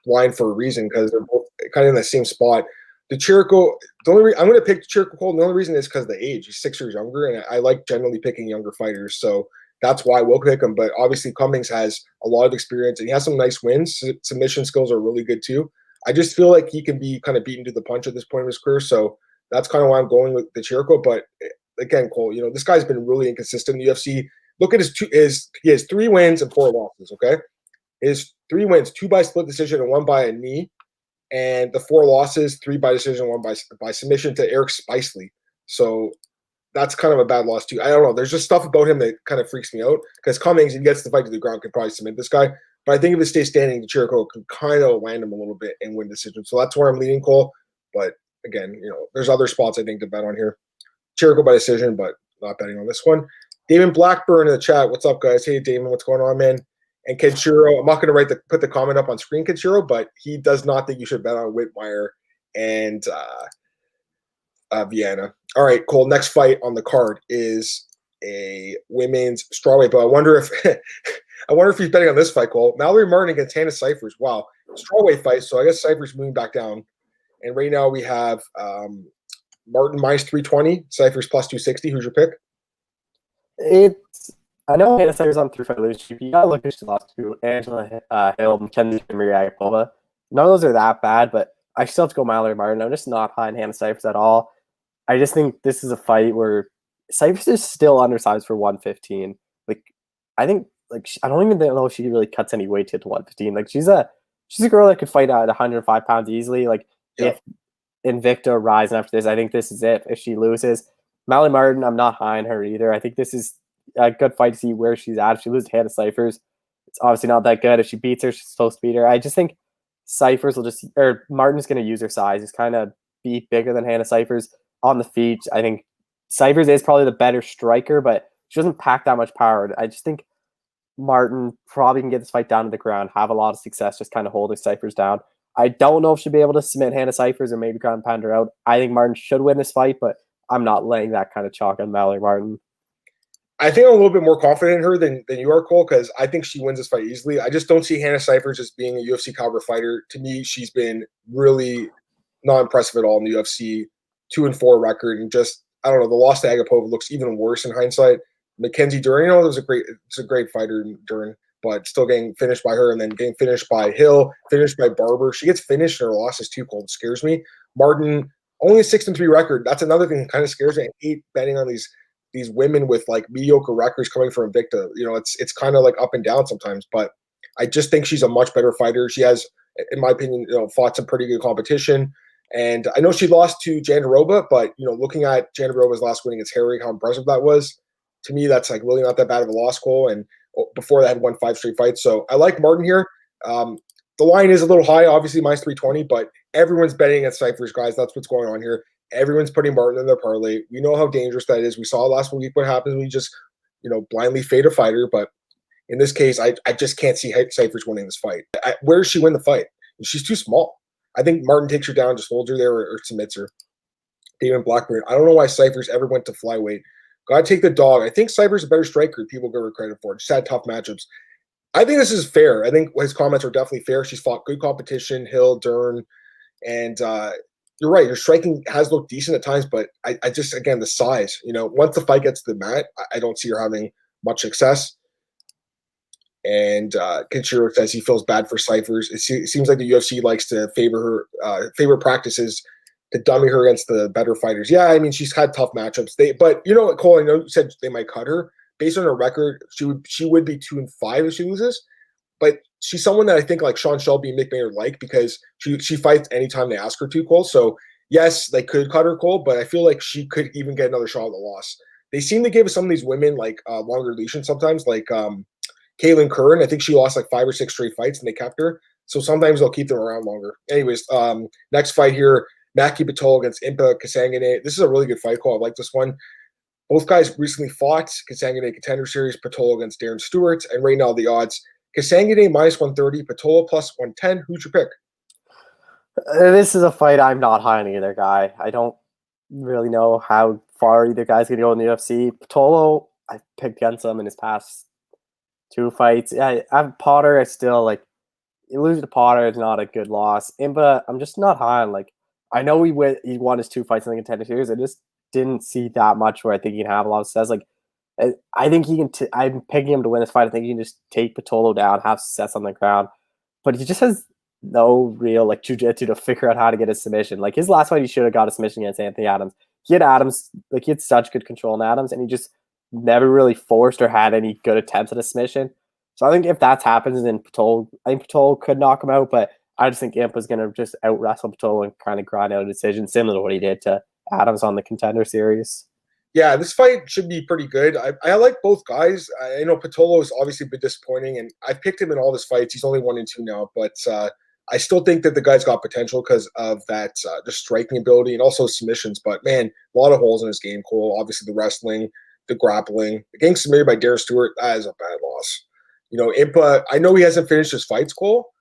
A: lined for a reason because they're both kind of in the same spot. The Chirico, I'm going to pick Chirico Cole. The only reason is because of the age. He's 6 years younger, and I like generally picking younger fighters. So that's why we'll pick him. But obviously, Cummings has a lot of experience, and he has some nice wins. Submission skills are really good too. I just feel like he can be kind of beaten to the punch at this point in his career. So that's kind of why I'm going with the Chirico. But again, Cole, this guy's been really inconsistent in the UFC. Look at he has 3 wins and 4 losses. Okay, his 3 wins, 2 by split decision and 1 by a knee. And the 4 losses, 3 by decision, 1 by submission to Eric Spicely. So that's kind of a bad loss too. I don't know. There's just stuff about him that kind of freaks me out because Cummings, if he gets the fight to the ground, could probably submit this guy. But I think if it stays standing, the Chirico can kind of land him a little bit and win decision. So that's where I'm leaning, Cole. But again, there's other spots I think to bet on here. Chirico by decision, but not betting on this one. Damon Blackburn in the chat. What's up, guys? Hey, Damon, what's going on, man? And Kenshiro, I'm not going to put the comment up on screen, Kenshiro, but he does not think you should bet on Whitmire and Vienna. All right, Cole. Next fight on the card is a women's strawweight, but I wonder if he's betting on this fight, Cole. Mallory Martin against Hannah Cifers. Wow, strawweight fight. So I guess Cifers moving back down, and right now we have Martin -320, Cifers +260. Who's your pick?
B: I know Hannah Cifers on 3 fight lose. You gotta look at she lost to Angela Hill, Mackenzie Mariakova. None of those are that bad, but I still have to go Mallory Martin. I'm just not high on Hannah Cifers at all. I just think this is a fight where Cifers is still undersized for 115. Like I think I don't even know if she really cuts any weight to 115. Like she's a girl that could fight at 105 pounds easily. Like if Invicta rise after this, I think this is it. If she loses, Mallory Martin, I'm not high on her either. I think this is a good fight to see where she's at. If she loses to Hannah Cifers, it's obviously not that good. If she beats her, she's supposed to beat her. I just think Martin's going to use her size. Just kind of be bigger than Hannah Cifers on the feet. I think Cifers is probably the better striker, but she doesn't pack that much power. I just think Martin probably can get this fight down to the ground, have a lot of success, just kind of holding Cifers down. I don't know if she'll be able to submit Hannah Cifers or maybe ground pound her out. I think Martin should win this fight, but I'm not laying that kind of chalk on Mallory Martin.
A: I think I'm a little bit more confident in her than you are, Cole, because I think she wins this fight easily. I just don't see Hannah Cifers as being a UFC caliber fighter. To me, she's been really not impressive at all in the UFC. 2-4 record, and just I don't know. The loss to Agapova looks even worse in hindsight. Mackenzie Duran, it's a great fighter, Duran, but still getting finished by her, and then getting finished by Hill, finished by Barber. She gets finished in her losses too, Cole. It scares me. Martin only a 6-3 record. That's another thing that kind of scares me. I hate betting on these women with like mediocre records coming from Invicta. It's kind of like up and down sometimes, but I just think she's a much better fighter. She has, in my opinion, fought some pretty good competition. And I know she lost to Jandiroba, but looking at Jandiroba's last win against Harry, how impressive that was. To me, that's like really not that bad of a loss, Cole. And before that, had won 5 straight fights. So I like Martin here. The line is a little high, obviously -320, but everyone's betting at Cifers, guys. That's what's going on here. Everyone's putting Martin in their parlay. We know how dangerous that is. We saw last week what happens when you just, blindly fade a fighter. But in this case, I just can't see Cifers winning this fight. Where does she win the fight? She's too small. I think Martin takes her down, just holds her there, or submits her. Damon Blackburn. I don't know why Cifers ever went to flyweight. Gotta take the dog. I think Cifers is a better striker. People give her credit for it. Just had tough matchups. I think this is fair. I think his comments are definitely fair. She's fought good competition, Hill, Darren, and you're right. Her striking has looked decent at times, but I just, again, the size. Once the fight gets to the mat, I don't see her having much success. And Kinshiro says he feels bad for Cyphers. It seems like the UFC likes to favor her, favorite practices to dummy her against the better fighters. Yeah, I mean, she's had tough matchups. But you know what, Cole, I know you said they might cut her. Based on her record, she would be 2-5 if she loses. But she's someone that I think like Sean Shelby and Mick Maynard like because she fights anytime they ask her to, Cole. So yes, they could cut her, Cole, but I feel like she could even get another shot at the loss. They seem to give some of these women like longer leash sometimes, like Kaylin Curran. I think she lost like 5 or 6 straight fights and they kept her. So sometimes they'll keep them around longer. Anyways, next fight here, Maki Pitolo against Impa Kasangane. This is a really good fight, Cole. I like this one. Both guys recently fought. Kasangane Contender Series, Pitolo against Darren Stewart. And right now the odds, Kasangane -130, Pitolo +110. Who'd you pick?
B: This is a fight I'm not high on either guy. I don't really know how far either guy's going to go in the UFC. Pitolo, I picked against him in his past 2 fights. Yeah, I'm Potter. I still like you lose to Potter. It's not a good loss. Impa, I'm just not high on. Like I know he won his 2 fights in the Contender Series. I just didn't see that much where I think he can have a lot of success. Like I think he can. I'm picking him to win this fight. I think he can just take Pitolo down, have success on the ground, but he just has no real like jiu-jitsu to figure out how to get a submission. Like his last fight, he should have got a submission against Anthony Adams. He had such good control on Adams, and he just never really forced or had any good attempts at a submission. So I think if that happens, then I think Pitolo could knock him out, but I just think Impa's going to just out wrestle Pitolo and kind of grind out a decision, similar to what he did to Adams on the Contender Series.
A: Yeah, this fight should be pretty good. I like both guys. I know Pitolo has obviously been disappointing, and I've picked him in all his fights. He's only 1-2 now, but I still think that the guy's got potential because of that just striking ability and also submissions. But, man, a lot of holes in his game, Cole. Obviously the wrestling, the grappling. The getting submitted by Darren Stewart, that is a bad loss. Impa, I know he hasn't finished his fights, Cole,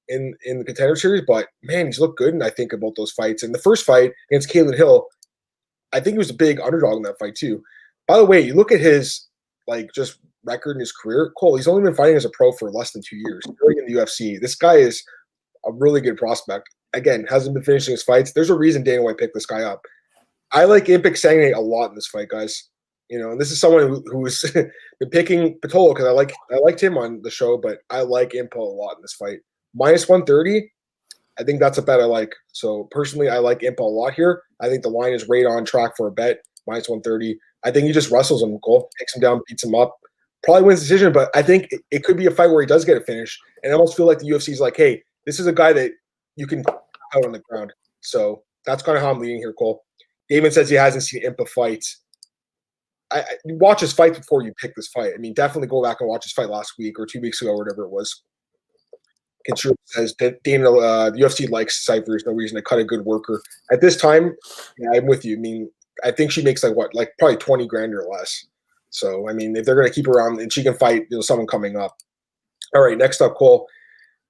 A: in the Contender Series, but, man, he's looked good, and I think about those fights. And the first fight against Kaylin Hill, I think he was a big underdog in that fight too. By the way, you look at his just record in his career, Cole, he's only been fighting as a pro for less than 2 years. Really in the UFC. This guy is a really good prospect. Again, hasn't been finishing his fights. There's a reason Dana White picked this guy up. I like Impa Kasangane a lot in this fight, guys. And this is someone who's been picking Pitolo because I liked him on the show, but I like Impa a lot in this fight. -130. I think that's a bet I like. So personally, I like Impa a lot here. I think the line is right on track for a bet, -130. I think he just wrestles him, Cole, takes him down, beats him up, probably wins the decision. But I think it could be a fight where he does get a finish. And I almost feel like the UFC is like, hey, this is a guy that you can out on the ground. So that's kind of how I'm leaning here, Cole. Damon says he hasn't seen Impa fights. You watch his fight before you pick this fight. I mean, definitely go back and watch his fight last week or 2 weeks ago or whatever it was. Kinshiro says that Dana, the UFC likes Cyphers. No reason to cut a good worker at this time. Yeah, I'm with you. I mean, I think she makes probably 20 grand or less. So I mean, if they're gonna keep her around and she can fight, someone coming up. All right, next up, Cole.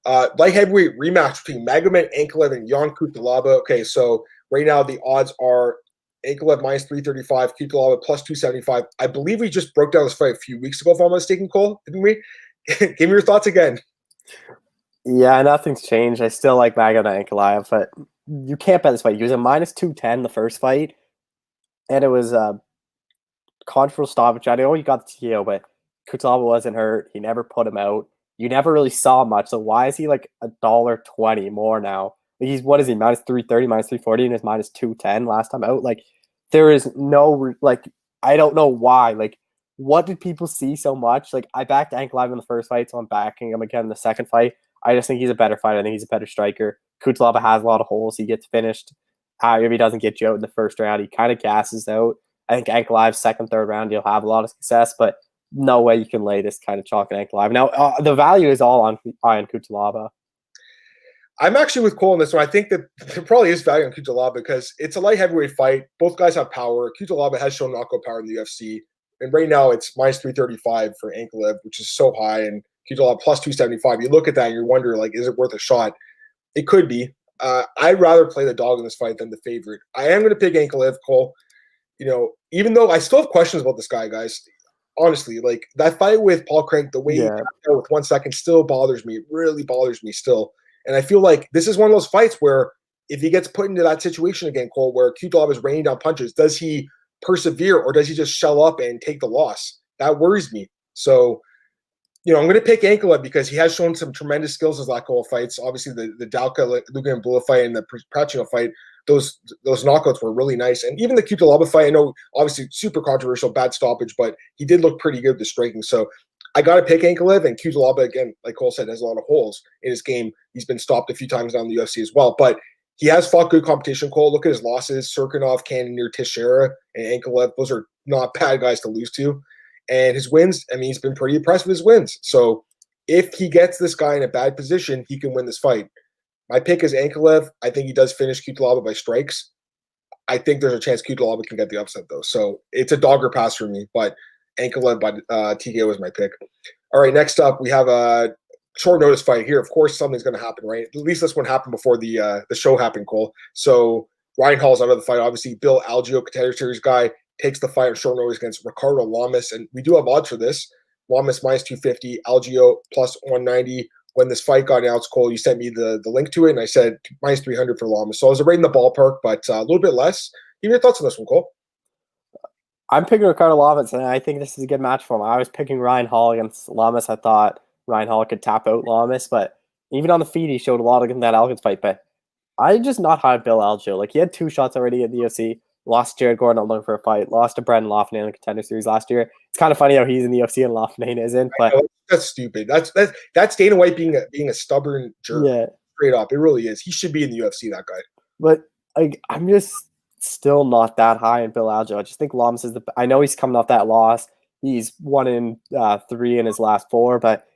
A: Light heavyweight rematch between Magomed Ankalaev and Jan Kutalaba. Okay, so right now the odds are Ankalaev -335, Kutalaba +275. I believe we just broke down this fight a few weeks ago, if I'm not mistaken, Cole, didn't we? Give me your thoughts again.
B: Yeah, nothing's changed. I still like Magomed Ankalaev, but you can't bet this fight. He was a -210 the first fight, and it was a controversial stoppage. I know he got the TKO, but Kutalaba wasn't hurt. He never put him out. You never really saw much. So why is he like $1.20 more now? He's what is he -330, -340, and his -210 last time out. Like there is no I don't know why. Like what did people see so much? Like I backed Ankalaev in the first fight, so I'm backing him again in the second fight. I just think he's a better fighter. I think he's a better striker. Kutalaba has a lot of holes. He gets finished. If he doesn't get you out in the first round, he kind of gasses out. I think Ankalaev's second, third round, he'll have a lot of success, but no way you can lay this kind of chalk on Ankalaev. Now, the value is all on Kutalaba.
A: I'm actually with Cole on this one. I think that there probably is value on Kutalaba because it's a light heavyweight fight. Both guys have power. Kutalaba has shown knockout power in the UFC. And right now it's -335 for Ankalaev, which is so high, and Kutalaba +275. You look at that and you wonder, is it worth a shot? It could be. I'd rather play the dog in this fight than the favorite. I am going to pick Ankalaev, Cole. Even though I still have questions about this guy, guys. honestly, like that fight with Paul Crank, the way he tapped out with 1 second still bothers me. It really bothers me still. And I feel like this is one of those fights where if he gets put into that situation again, Cole, where Kutalov is raining down punches, does he persevere or does he just shell up and take the loss? That worries me. So, I'm going to pick Ankalaev because he has shown some tremendous skills in his last couple of fights. Obviously, the Dalka, Luka and Bula fight and the Pacino fight, those knockouts were really nice. And even the Kutalaba fight, I know, obviously, super controversial, bad stoppage, but he did look pretty good with the striking. So I got to pick Ankalaev, and Kutalaba, again, like Cole said, has a lot of holes in his game. He's been stopped a few times down the UFC as well. But he has fought good competition, Cole. Look at his losses. Serkinov, Cannonier, Teixeira, and Ankalaev. Those are not bad guys to lose to. And his wins, I mean, he's been pretty impressed with his wins. So if he gets this guy in a bad position, he can win this fight. My pick is Ankalaev. I think he does finish Kutalaba by strikes. I think there's a chance Kutalaba can get the upset, though. So it's a dogger pass for me, but Ankalaev by TKO is my pick. All right, next up, we have a short notice fight here. Of course, something's going to happen, right? At least this one happened before the show happened, Cole. So Ryan Hall's out of the fight. Obviously, Bill Algeo, Contender Series guy, takes the fight on short notice against Ricardo Lamas. And we do have odds for this. Lamas minus 250, Algeo plus 190. When this fight got announced, Cole, you sent me the link to it, and I said minus 300 for Lamas. So I was right in the ballpark, but a little bit less. Give me your thoughts on this one, Cole.
B: I'm picking Ricardo Lamas, and I think this is a good match for him. I was picking Ryan Hall against Lamas. I thought Ryan Hall could tap out Lamas, but even on the feed, he showed a lot in that Elkins fight. But I'm just not high on Bill Algeo. Like, he had 2 shots already at the UFC. Lost to Jared Gordon looking for a fight. Lost to Brendan Loughnane in the Contender Series last year. It's kind of funny how he's in the UFC and Loughnane isn't. But
A: that's stupid. That's Dana White being a stubborn jerk. Yeah, straight up, it really is. He should be in the UFC. That guy.
B: But I'm just still not that high in Bill Algeo. I just think Lamas is I know he's coming off that loss. He's 1-3 in his last 4, but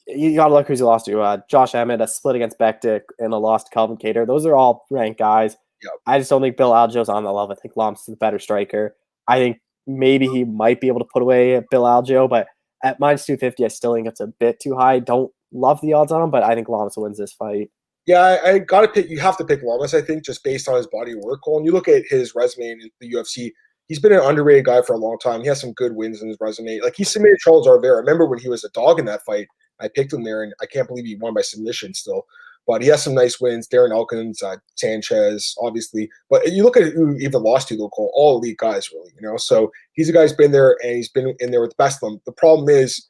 B: you got to look who's he lost to. Josh Emmett, a split against Bektik, and a loss to Calvin Kattar. Those are all ranked guys. Yep. I just don't think Bill Algeo's on the level. I think Lamas is the better striker. I think maybe he might be able to put away Bill Algeo, but at minus 250, I still think it's a bit too high. Don't love the odds on him, but I think Lamas wins this fight.
A: Yeah, I got to pick. You have to pick Lamas, I think, just based on his body of work. Cole, and you look at his resume in the UFC, he's been an underrated guy for a long time. He has some good wins in his resume. Like, he submitted Charles Oliveira. I remember when he was a dog in that fight, I picked him there, and I can't believe he won by submission still. But he has some nice wins. Darren Elkins, Sanchez, obviously. But you look at who even lost to, Cole, all elite guys, really. So he's a guy who's been there, and he's been in there with the best of them. The problem is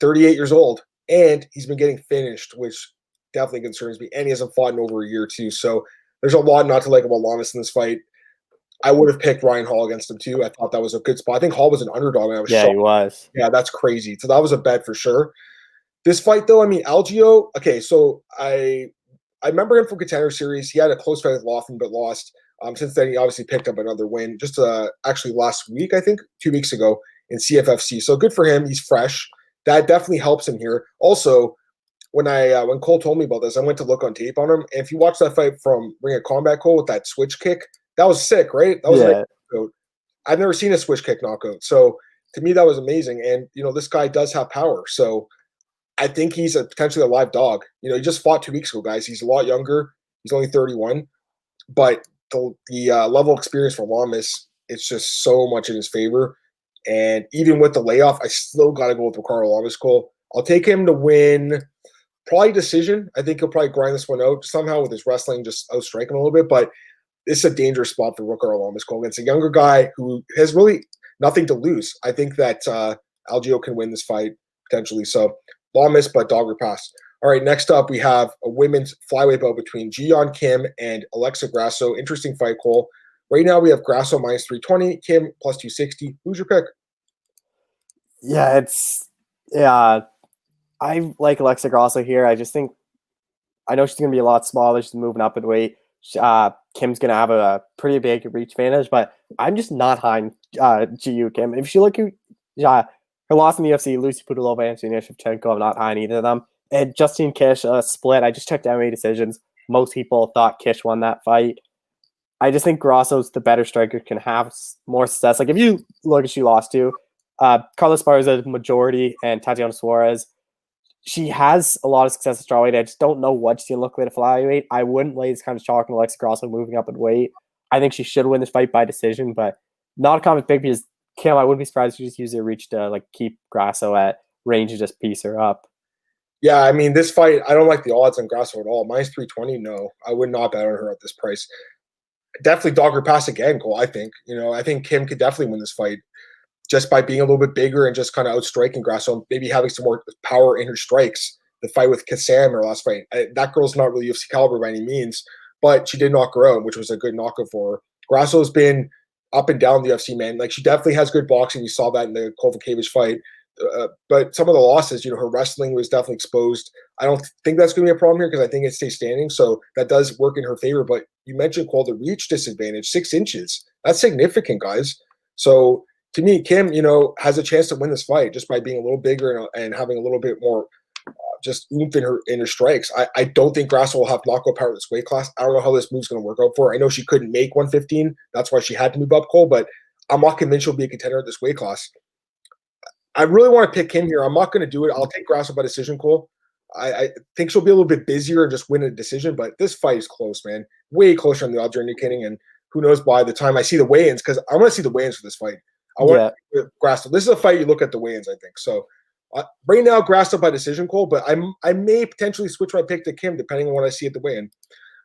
A: 38 years old, and he's been getting finished, which definitely concerns me. And he hasn't fought in over a year, too. So there's a lot not to like about Lamas in this fight. I would have picked Ryan Hall against him, too. I thought that was a good spot. I think Hall was an underdog, and I was shocked.
B: He was.
A: Yeah, that's crazy. So that was a bet for sure. This fight, though, I mean, Algeo, okay, so I remember him from Contender Series. He had a close fight with Laughlin, but lost. Since then, he obviously picked up another win just actually last week, I think, 2 weeks ago in CFFC. So good for him. He's fresh. That definitely helps him here. Also, when Cole told me about this, I went to look on tape on him. And if you watch that fight from Ring of Combat, Cole, with that switch kick, that was sick, right? That was knockout. I've never seen a switch kick knockout. So to me, that was amazing. And, this guy does have power. So I think he's potentially a live dog. He just fought 2 weeks ago, guys. He's a lot younger. He's only 31. But the level of experience for Lamas, it's just so much in his favor. And even with the layoff, I still got to go with Ricardo Lamas, Cole. I'll take him to win, probably decision. I think he'll probably grind this one out somehow with his wrestling, just outstrike him a little bit. But it's a dangerous spot for Ricardo Lamas, Cole. Against a younger guy who has really nothing to lose. I think that Algeo can win this fight potentially. So Lamas, but dogger pass. All right, next up, we have a women's flyweight bout between Ji-Yeon Kim and Alexa Grasso. Interesting fight, Cole. Right now, we have Grasso minus 320, Kim plus 260. Who's your pick?
B: Yeah, I like Alexa Grasso here. I just think, I know she's going to be a lot smaller. She's moving up in weight. Kim's going to have a pretty big reach advantage, but I'm just not high on Ji-Yeon Kim. If you look at her loss in the UFC, Lucy Pudilova, Anthony Shevchenko, I'm not high on either of them. And Justine Kish, split. I just checked MMA decisions. Most people thought Kish won that fight. I just think Grasso's the better striker, can have more success. Like, if you look at she lost to, Carla Esparza, majority, and Tatiana Suarez, she has a lot of success at strawweight. I just don't know what she's going to look like at flyweight. I wouldn't lay this kind of chalk on Alexa Grasso moving up in weight. I think she should win this fight by decision, but not a common pick because Kim, I wouldn't be surprised if you just use your reach to like keep Grasso at range and just piece her up.
A: Yeah, I mean, this fight, I don't like the odds on Grasso at all. Minus 320, no. I would not bet on her at this price. Definitely dog her pass again, Cole, I think. I think Kim could definitely win this fight just by being a little bit bigger and just kind of outstriking Grasso and maybe having some more power in her strikes. The fight with Kassam, her last fight, that girl's not really UFC caliber by any means, but she did knock her out, which was a good knockout for her. Grasso's been up and down the UFC, man. Like, she definitely has good boxing. You saw that in the Kovacevic fight. But some of the losses, her wrestling was definitely exposed. I don't think that's going to be a problem here because I think it stays standing. So that does work in her favor. But you mentioned, Cole, the reach disadvantage, 6 inches. That's significant, guys. So to me, Kim, has a chance to win this fight just by being a little bigger and having a little bit more just oomph in her strikes. I don't think Grasso will have knockout power in this weight class. I don't know how this move's going to work out for her. I know she couldn't make 115. That's why she had to move up, Cole. But I'm not convinced she'll be a contender at this weight class. I really want to pick Kim here. I'm not going to do it. I'll take Grasso by decision, Cole. I think she'll be a little bit busier and just win a decision, but this fight is close, man. Way closer than the odds are indicating, and who knows by the time I see the weigh-ins, because I want to see the weigh-ins for this fight. I want Grasso. This is a fight you look at the weigh-ins, I think. So right now, Grasso by decision, Cole, but I may potentially switch my pick to Kim depending on what I see at the weigh-in.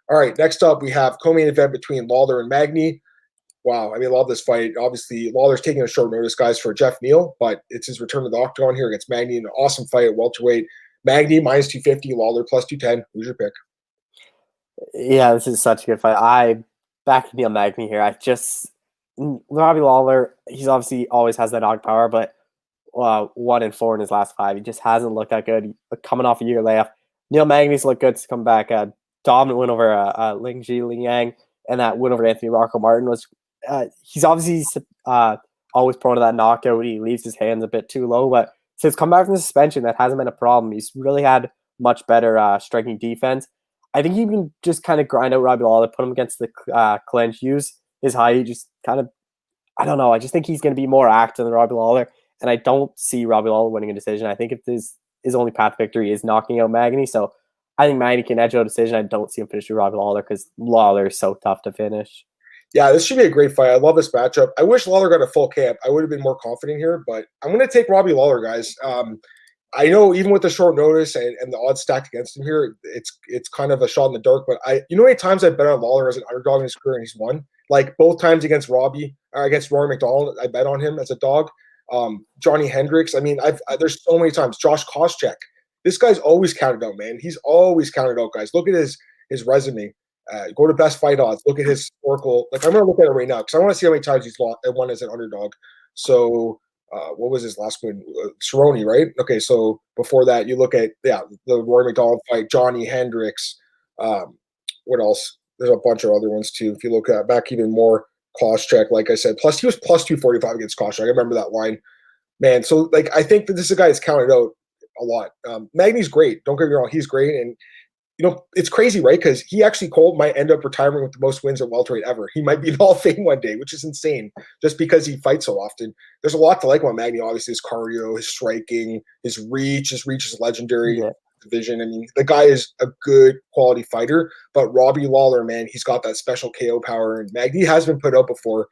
A: All right, next up, we have co-main event between Lawler and Magny. Wow, I love this fight. Obviously, Lawler's taking a short notice, guys, for Jeff Neal, but it's his return to the octagon here against Magny. An awesome fight at welterweight. Magny minus 250, Lawler plus 210. Who's your pick?
B: Yeah, this is such a good fight. I back Neil Magny here. Robbie Lawler, he's obviously always has that dog power, but 1-4 in his last 5. He just hasn't looked that good. Coming off a year layoff, Neil Magny's looked good to come back. A dominant win over Ling Yang, and that win over Anthony Rocco Martin was. He's obviously always prone to that knockout. He leaves his hands a bit too low, but since come back from the suspension, that hasn't been a problem. He's really had much better striking defense. I think he can just kind of grind out Robbie Lawler, put him against the clinch, use his height, just kind of, I don't know. I just think he's going to be more active than Robbie Lawler, and I don't see Robbie Lawler winning a decision. I think if his only path to victory is knocking out Magny, so I think Magny can edge out a decision. I don't see him finish with Robbie Lawler because Lawler is so tough to finish.
A: Yeah, this should be a great fight. I love this matchup. I wish Lawler got a full camp. I would have been more confident here, but I'm going to take Robbie Lawler, guys. I know even with the short notice and the odds stacked against him here, it's kind of a shot in the dark. But how many times I've bet on Lawler as an underdog in his career and he's won? Like both times against Rory McDonald, I bet on him as a dog. Johnny Hendricks. There's so many times. Josh Koscheck. This guy's always counted out, man. He's always counted out, guys. Look at his resume. Go to Best Fight Odds. Look at his historical. Like, I'm going to look at it right now because I want to see how many times he's won as an underdog. So, what was his last win? Cerrone, right? Okay, so before that, you look at the Rory McDonald fight, Johnny Hendricks. What else? There's a bunch of other ones too. If you look at back even more, Koscheck, like I said, plus he was plus 245 against Koscheck. I remember that line, man. So like, I think that this is a guy that's counted out a lot. Magny's great. Don't get me wrong, he's great, and it's crazy, right? Because he actually, Cole, might end up retiring with the most wins at welterweight ever. He might be in Hall of Fame one day, which is insane, just because he fights so often. There's a lot to like about Magny. Obviously, his cardio, his striking, his reach. His reach is legendary. Yeah. Division. The guy is a good quality fighter. But Robbie Lawler, man, he's got that special KO power, and Magny has been put out before.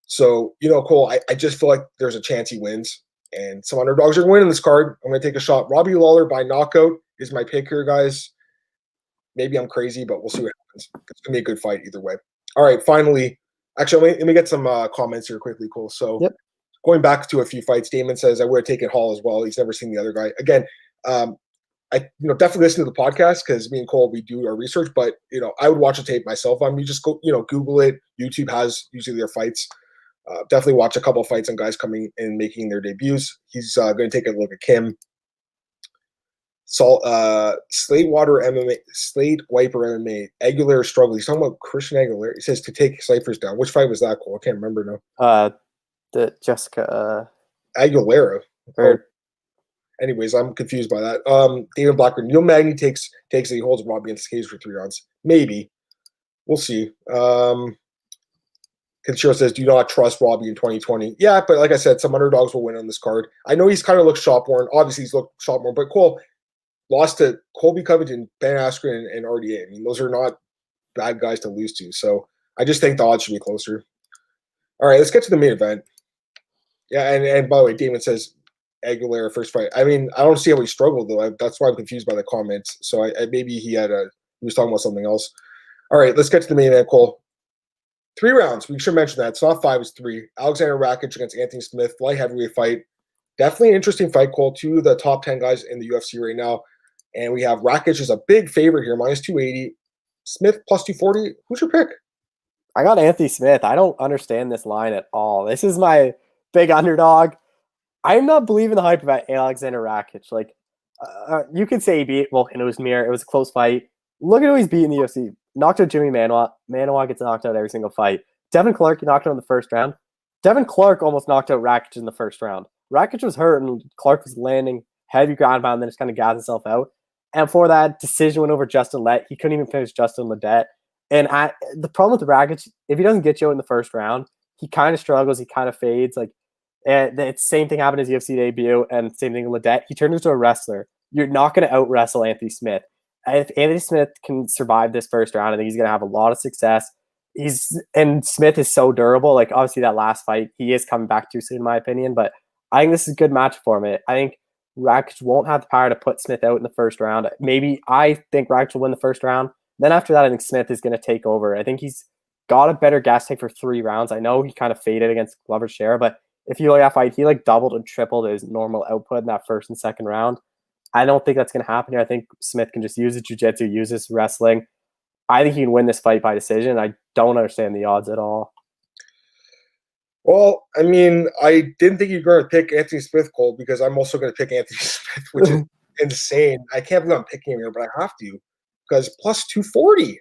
A: So, Cole, I just feel like there's a chance he wins, and some underdogs are going to win in this card. I'm going to take a shot. Robbie Lawler by knockout is my pick here, guys. Maybe I'm crazy, but we'll see what happens. It's going to be a good fight either way. All right, finally. Actually, let me get some comments here quickly, Cole. So Going back to a few fights, Damon says, I would have taken Hall as well. He's never seen the other guy. Again, I definitely listen to the podcast because me and Cole, we do our research, but, I would watch a tape myself. You just go, Google it. YouTube has usually their fights. Definitely watch a couple of fights on guys coming and making their debuts. He's going to take a look at Kim. Slate Wiper MMA. Aguilera struggled. He's talking about Christian Aguilera. He says to take Cyphers down. Which fight was that, Cole? I can't remember now.
B: The Jessica
A: Aguilera. Anyways, I'm confused by that. David Blackburn. Neil Magny takes it. He holds Robbie in his cage for 3 rounds. Maybe. We'll see. Kenshiro says, do not trust Robbie in 2020. Yeah, but like I said, some underdogs will win on this card. I know he's kind of looked shop-worn. Obviously, he's looked shop-worn. But Cole lost to Colby Covington, Ben Askren, and RDA. Those are not bad guys to lose to. So I just think the odds should be closer. All right, let's get to the main event. Yeah, and by the way, Damon says Aguilera first fight. I mean, I don't see how he struggled though. That's why I'm confused by the comments. So maybe he was talking about something else. All right, let's get to the main event, Cole. 3 rounds. We should mention that. It's not 5, it's 3. Aleksandar Rakic against Anthony Smith, light heavyweight fight. Definitely an interesting fight, Cole. 2 of the top 10 guys in the UFC right now. And we have Rakic as a big favorite here, minus 280. Smith plus 240. Who's your pick?
B: I got Anthony Smith. I don't understand this line at all. This is my big underdog. I'm not believing the hype about Aleksandar Rakic. Like, you could say he beat Volkan Ozdemir. It was a close fight. Look at who he's beating in the UFC. Knocked out Jimmy Manuwa. Manuwa gets knocked out every single fight. Devin Clark, he knocked out in the first round. Devin Clark almost knocked out Rakic in the first round. Rakic was hurt, and Clark was landing heavy ground pound, then just kind of got himself out. And for that decision went over Justin Lett. He couldn't even finish Justin Ledet. And the problem with Rakic, if he doesn't get you out in the first round, he kind of struggles. He kind of fades. Like, the same thing happened in his UFC debut, and same thing with Ledet. He turned into a wrestler. You're not going to out wrestle Anthony Smith. If Anthony Smith can survive this first round, I think he's going to have a lot of success. And Smith is so durable. Like, obviously that last fight, he is coming back too soon, in my opinion. But I think this is a good match for him. I think Rakic won't have the power to put Smith out in the first round. Maybe I think Rakic will win the first round. Then after that, I think Smith is going to take over. I think he's got a better gas tank for 3 rounds. I know he kind of faded against Glover Share, but if you look at that fight, he like doubled and tripled his normal output in that first and second round. I don't think that's going to happen here. I think Smith can just use his jiu-jitsu, use his wrestling. I think he can win this fight by decision. I don't understand the odds at all.
A: Well, I mean, I didn't think you were going to pick Anthony Smith, Cole, because I'm also going to pick Anthony Smith, which is insane. I can't believe I'm picking him here, but I have to because plus 240.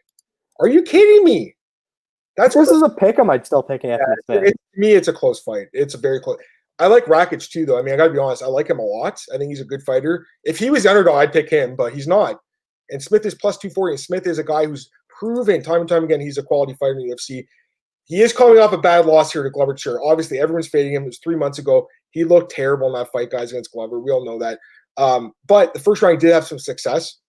A: Are you kidding me?
B: This is a pick 'em. I'd still pick Anthony Smith.
A: To me, it's a close fight. It's a very close. I like Rakic too, though. I mean, I got to be honest. I like him a lot. I think he's a good fighter. If he was the underdog, I'd pick him, but he's not. And Smith is plus 240. And Smith is a guy who's proven time and time again he's a quality fighter in the UFC. He is coming off a bad loss here to Glover Share. Obviously, everyone's fading him. It was 3 months ago. He looked terrible in that fight, guys, against Glover. We all know that. But the first round, he did have some success.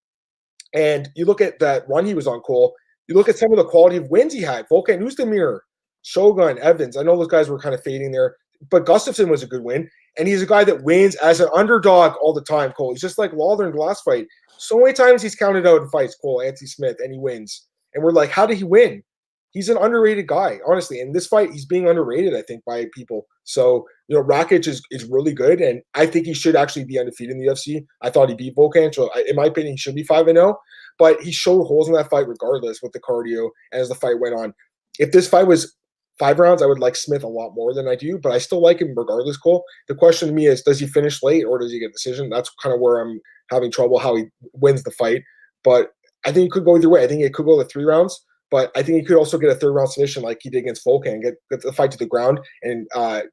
A: And you look at that run he was on, Cole. You look at some of the quality of wins he had. Volkan Ozdemir, Shogun, Evans. I know those guys were kind of fading there. But Gustafsson was a good win. And he's a guy that wins as an underdog all the time, Cole. He's just like Lawler in the last fight. So many times he's counted out in fights, Cole, Anthony Smith, and he wins. And we're like, how did he win? He's an underrated guy, honestly. In this fight, he's being underrated, I think, by people. So, Rakic is really good, and I think he should actually be undefeated in the UFC. I thought he beat Volkan, so in my opinion, he should be 5-0. But he showed holes in that fight regardless with the cardio as the fight went on. If this fight was 5 rounds, I would like Smith a lot more than I do, but I still like him regardless, Cole. The question to me is, does he finish late or does he get a decision? That's kind of where I'm having trouble, how he wins the fight. But I think it could go either way. I think it could go to 3 rounds. But I think he could also get a 3rd round submission like he did against Volkan, get the fight to the ground and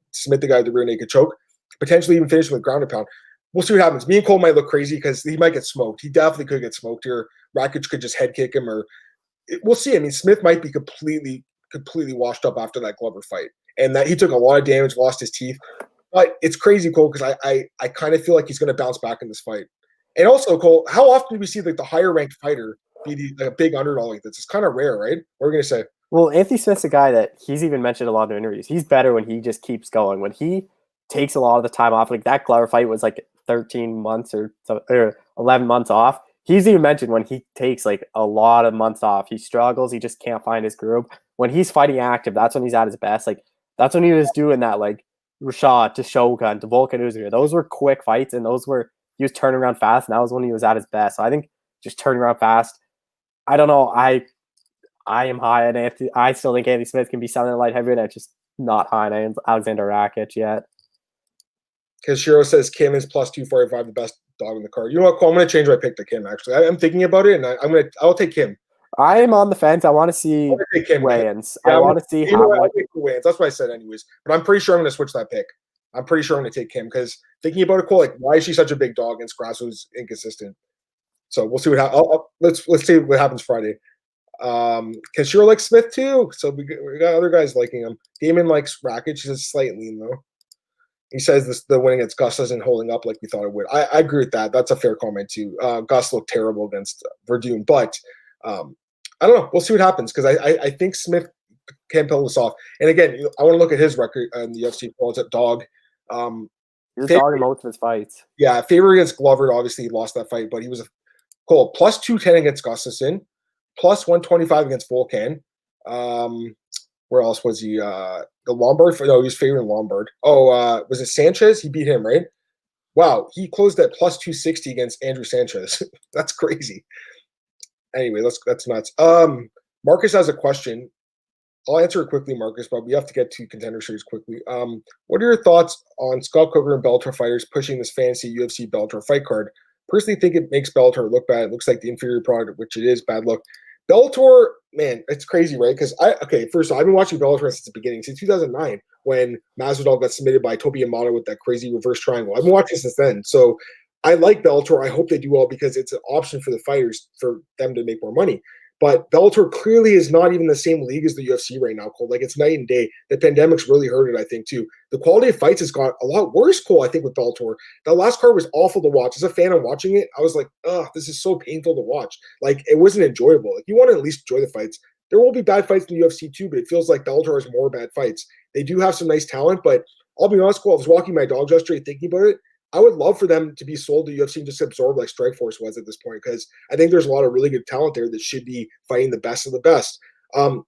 A: submit the guy to the rear naked choke, potentially even finish with ground and pound. We'll see what happens. Me and Cole might look crazy because he might get smoked. He definitely could get smoked here. Rakic could just head kick him, or we'll see. I mean, Smith might be completely washed up after that Glover fight, and that he took a lot of damage, lost his teeth. But it's crazy, Cole, because I kind of feel like he's going to bounce back in this fight. And also, Cole, how often do we see like the higher ranked fighter be a big underdog like this? It's kind of rare, right? What are we going to say?
B: Well, Anthony Smith's a guy that he's even mentioned a lot in interviews. He's better when he just keeps going. When he takes a lot of the time off, like that Glover fight was like 13 months or 11 months off. He's even mentioned when he takes like a lot of months off, he struggles. He just can't find his groove. When he's fighting active, that's when he's at his best. Like that's when he was doing that, like Rashad to Shogun to Volkan Ozdemir. Those were quick fights, and he was turning around fast, and that was when he was at his best. So I think just turning around fast. I don't know. I am high on Anthony. I still think Anthony Smith can be selling a light heavyweight. I'm just not high on Aleksandar Rakic yet.
A: Because Shiro says Kim is plus 245, the best dog in the card. You know what, Cole? I'm going to change my pick to Kim, actually. I'm thinking about it, and I'll take Kim.
B: I am on the fence. I want to see weigh-ins.
A: Yeah,
B: I want to see how much.
A: Weigh-ins. That's what I said anyways. But I'm pretty sure I'm going to switch that pick. I'm pretty sure I'm going to take Kim because thinking about it, Cole, like, why is she such a big dog against Grasso who's inconsistent? So we'll see what happens. Let's see what happens Friday. Because Shiro likes Smith too. So we got other guys liking him. Damon likes Rakic. He's a slight lean, though. He says the win against Gus isn't holding up like we thought it would. I agree with that. That's a fair comment too. Gus looked terrible against Verdun, but I don't know. We'll see what happens because I think Smith can pull this off. And again, I want to look at his record in the UFC. It's a dog.
B: He was
A: Favorite,
B: dogging most of his fights.
A: yeah, favorite against Glover. Obviously, he lost that fight, but he was a cool plus 210 against Gustafsson, plus 125 against Volkan. Where else was he? The Lombard? No, he was favoring Lombard. Oh, was it Sanchez? He beat him, right? Wow, he closed at plus 260 against Andrew Sanchez. That's crazy. Anyway, that's nuts. Marcus has a question. I'll answer it quickly, Marcus, but we have to get to Contender Series quickly. What are your thoughts on Scott Coker and Bellator fighters pushing this fancy UFC Bellator fight card? Personally think it makes Bellator look bad. It looks like the inferior product, which it is. Bad look. Bellator, man, it's crazy, right? Because first of all, I've been watching Bellator since the beginning, since 2009, when Masvidal got submitted by Tobi Amato with that crazy reverse triangle. I've been watching since then. So I like Bellator. I hope they do well because it's an option for the fighters for them to make more money. But Bellator clearly is not even the same league as the UFC right now, Cole. Like, it's night and day. The pandemic's really hurt it, I think, too. The quality of fights has got a lot worse, Cole, I think, with Bellator. That last card was awful to watch. As a fan of watching it, I was like, ugh, this is so painful to watch. Like, it wasn't enjoyable. Like, you want to at least enjoy the fights. There will be bad fights in the UFC, too, but it feels like Bellator has more bad fights. They do have some nice talent, but I'll be honest, Cole, I was walking my dog yesterday thinking about it. I would love for them to be sold to UFC and just absorb like Strikeforce was at this point, because I think there's a lot of really good talent there that should be fighting the best of the best.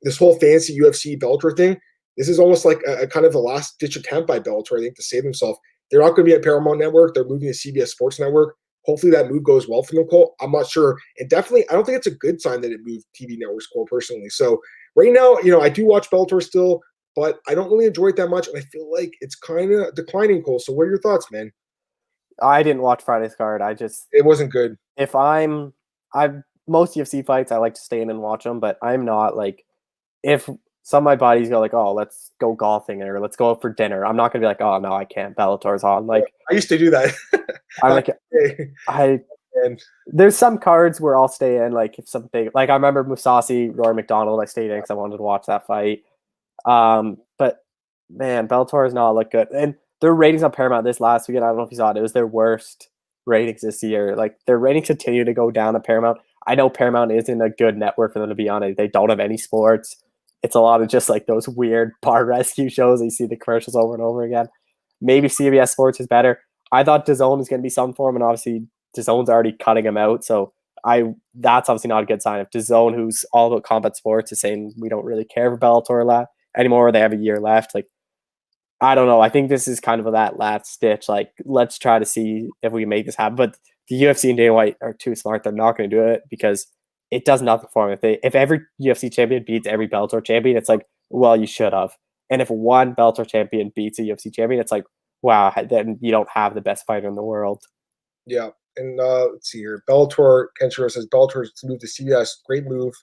A: This whole fancy UFC Bellator thing, this is almost like a kind of a last-ditch attempt by Bellator, I think, to save themselves. They're not going to be at Paramount Network. They're moving to CBS Sports Network. Hopefully that move goes well for them, Cole. I'm not sure. And definitely, I don't think it's a good sign that it moved TV networks, Cole, personally. So right now, I do watch Bellator still, but I don't really enjoy it that much, and I feel like it's kind of declining, Cole. So what are your thoughts, man?
B: I didn't watch Friday's card.
A: It wasn't good.
B: If most UFC fights, I like to stay in and watch them, but I'm not like, if some of my buddies go like, oh, let's go golfing or let's go out for dinner, I'm not gonna be like, oh no, I can't. Bellator's on. Like,
A: I used to do that.
B: I'm like, there's some cards where I'll stay in. Like, if something, like I remember Musasi, Rory McDonald, I stayed in because I wanted to watch that fight. But man, Bellator has not looked good, and their ratings on Paramount this last weekend, I don't know if you saw it, it was their worst ratings this year. Like, their ratings continue to go down at Paramount. I know Paramount isn't a good network for them to be on it. They don't have any sports. It's a lot of just like those weird bar rescue shows. You see the commercials over and over again. Maybe CBS Sports is better. I thought DAZN was going to be something for him, and obviously DAZN's already cutting him out. So that's obviously not a good sign. If DAZN, who's all about combat sports, is saying we don't really care for Bellator anymore, they have a year left, like, I don't know. I think this is kind of that last stitch. Like, let's try to see if we can make this happen. But the UFC and Dana White are too smart. They're not going to do it because it does nothing for them. If every UFC champion beats every Bellator champion, it's like, well, you should have. And if one Bellator champion beats a UFC champion, it's like, wow, then you don't have the best fighter in the world.
A: Yeah. And let's see here. Bellator, Kenshiro says, Bellator's moved to CBS. Great move.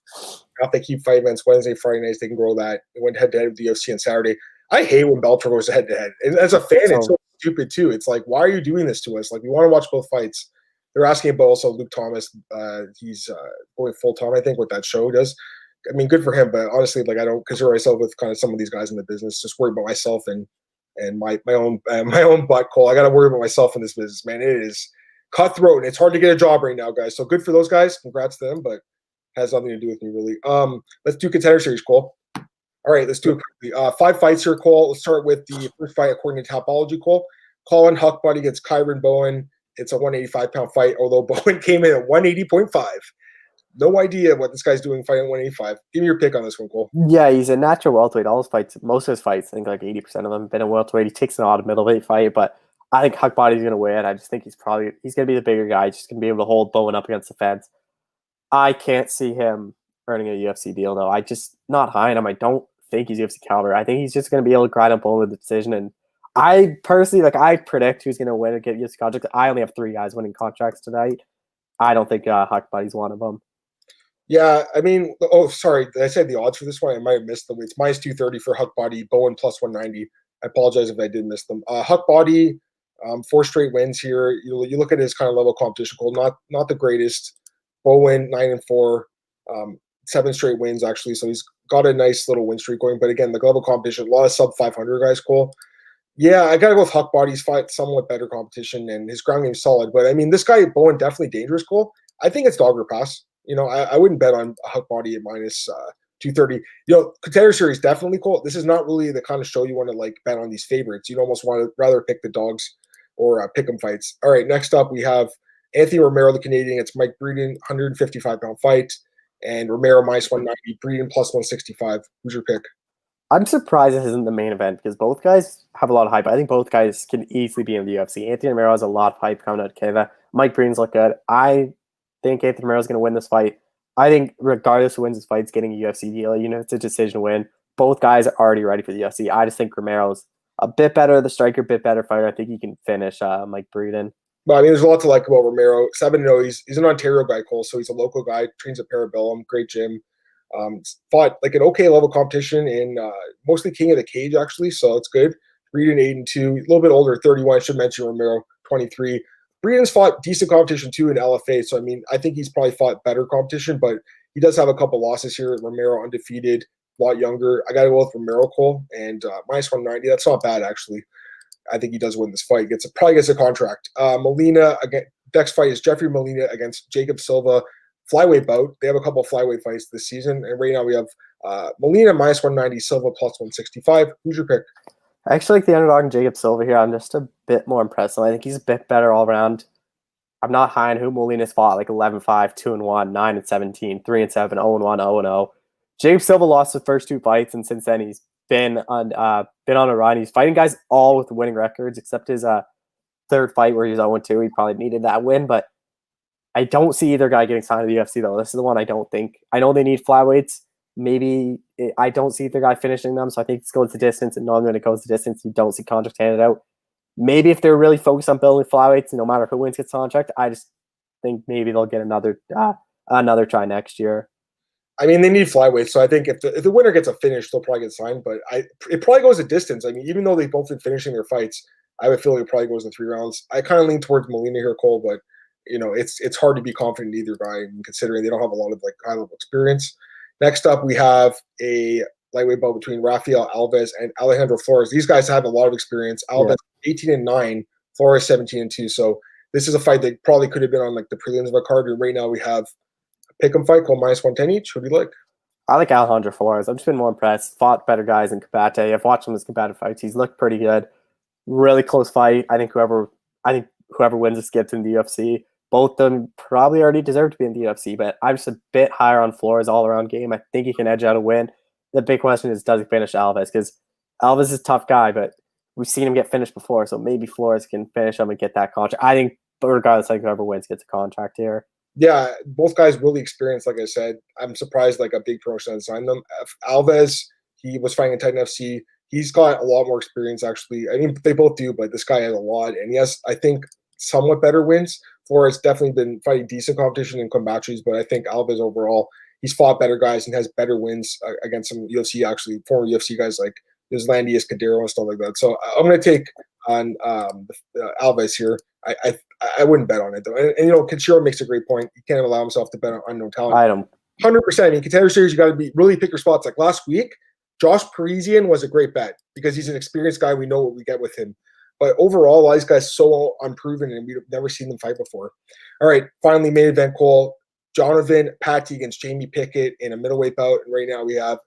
A: Now if they keep fight events Wednesday, Friday nights, they can grow that. It went head-to-head with the UFC on Saturday. I hate when Bellator goes head-to-head. And as a fan, it's so stupid, too. It's like, why are you doing this to us? Like, we want to watch both fights. They're asking about also Luke Thomas. He's going full-time, I think, what that show does. I mean, good for him, but honestly, like, I don't consider myself with kind of some of these guys in the business. Just worry about myself and my own butt, Cole. I got to worry about myself in this business, man. It is cutthroat, and it's hard to get a job right now, guys. So good for those guys. Congrats to them, but has nothing to do with me, really. Let's do Contender Series, Cole. All right, let's do it quickly. 5 fights here, Cole. Let's start with the first fight according to Topology, Cole. Colin Huckbody against Kyron Bowen. It's a 185-pound fight, although Bowen came in at 180.5. No idea what this guy's doing fighting 185. Give me your pick on this one, Cole.
B: Yeah, he's a natural welterweight. All his fights, most of his fights, I think like 80% of them have been a welterweight. He takes an odd middleweight fight, but I think Huckbody's going to win. I just think he's going to be the bigger guy. He's just going to be able to hold Bowen up against the fence. I can't see him earning a UFC deal, though. I just not high on him. I don't think he's UFC caliber. I think he's just going to be able to grind up Bowen with the decision. And I personally, I predict who's going to win and get UFC contracts. I only have 3 guys winning contracts tonight. I don't think Huckbody's one of them.
A: Yeah, I mean, sorry. Did I say the odds for this one? I might have missed them. It's minus 230 for Huckbody, Bowen plus 190. I apologize if I did miss them. Huckbody, 4 straight wins here. You look at his kind of level of competition, Cole, not the greatest. Bowen, 9-4, 7 straight wins, actually. So he's got a nice little win streak going. But again, the level of competition, a lot of sub 500 guys, Cole. Yeah, I got to go with Huckbody's fight, somewhat better competition, and his ground game's solid. But I mean, this guy, Bowen, definitely dangerous, Cole. I think it's dog or pass. I wouldn't bet on Huckbody at minus 230. Contender series definitely cool. This is not really the kind of show you want to like bet on these favorites. You'd almost want to rather pick the dogs or pick 'em fights. All right, next up we have Anthony Romero, the Canadian. It's Mike Breeden, 155-pound fight, and Romero minus 190, Breeden plus 165. Who's your pick?
B: I'm surprised this isn't the main event because both guys have a lot of hype. I think both guys can easily be in the UFC. Anthony Romero has a lot of hype coming out of Canada. Mike Breeden's look good. I think Anthony Romero's going to win this fight. I think regardless who wins this fight, it's getting a UFC deal. It's a decision win. Both guys are already ready for the UFC. I just think Romero's a bit better of the striker, a bit better fighter. I think he can finish Mike Breeden.
A: Well, I mean, there's a lot to like about Romero. 7-0. He's an Ontario guy, Cole, so he's a local guy. Trains at Parabellum, great gym. Fought like an okay level competition in mostly King of the Cage actually, so it's good. Breeden 8-2, a little bit older, 31. I should mention Romero 23. Breeden's fought decent competition too in LFA, so I mean I think he's probably fought better competition, but he does have a couple losses here. Romero undefeated, a lot younger. I got to go with Romero, Cole, and minus 190. That's not bad actually. I think he does win this fight. Probably gets a contract. Molina again. Next fight is Jeffrey Molina against Jacob Silva. Flyweight bout. They have a couple of flyweight fights this season, and right now we have Molina minus 190, Silva plus 165. Who's your pick?
B: I actually like the underdog in Jacob Silva here. I'm just a bit more impressed. I think he's a bit better all around. I'm not high on who Molina's fought, like 11-5, 2-1, 9-17, 3-7, 0-1, 0-0. Jacob Silva lost the first two fights, and since then he's been on a run. He's fighting guys all with winning records, except his third fight where he's 0-2. He probably needed that win, but I don't see either guy getting signed to the UFC, though. This is the one I don't think. I know they need flyweights. I don't see either guy finishing them, so I think this goes the distance, and normally when it goes the distance, you don't see contract handed out. Maybe if they're really focused on building flyweights, no matter who wins gets contract, I just think maybe they'll get another try next year.
A: I mean, they need flyweights, so I think if the winner gets a finish, they'll probably get signed, but it probably goes the distance. I mean, even though they've both been finishing their fights, I have a feeling it probably goes in 3 rounds. I kind of lean towards Molina here, Cole, but it's hard to be confident in either guy, considering they don't have a lot of like high level experience. Next up, we have a lightweight bout between Rafael Alves and Alejandro Flores. These guys have a lot of experience. Alves 18-9, Flores 17-2. So this is a fight that probably could have been on like the prelims of a card. And right now we have a pick'em fight called minus 110 each. Who do you like?
B: I like Alejandro Flores. I've just been more impressed. Fought better guys in Combate. I've watched him as combative fights. He's looked pretty good. Really close fight. I think whoever wins this gets in the UFC. Both of them probably already deserve to be in the UFC, but I'm just a bit higher on Flores all-around game. I think he can edge out a win. The big question is, does he finish Alves? Because Alves is a tough guy, but we've seen him get finished before, so maybe Flores can finish him and get that contract. I think, regardless, like whoever wins gets a contract here.
A: Yeah, both guys really experienced, like I said. I'm surprised like a big promotion had signed them. Alves, he was fighting in Titan FC. He's got a lot more experience, actually. I mean, they both do, but this guy has a lot, and he has, I think, somewhat better wins. Flores definitely been fighting decent competition in combatries, but I think Alves overall, he's fought better guys and has better wins against some UFC, actually, former UFC guys like Islandi Escudero and stuff like that. So I'm going to take on Alves here. I wouldn't bet on it, though. And Kanshiro makes a great point. He can't allow himself to bet on unknown talent.
B: I don't.
A: 100%. I mean, Contender Series, you got to really pick your spots. Like last week, Josh Parisian was a great bet because he's an experienced guy. We know what we get with him. But overall, a lot of these guys so unproven, and we've never seen them fight before. All right, finally, main event, Cole. Jonathan Patty against Jamie Pickett in a middleweight bout. And right now we have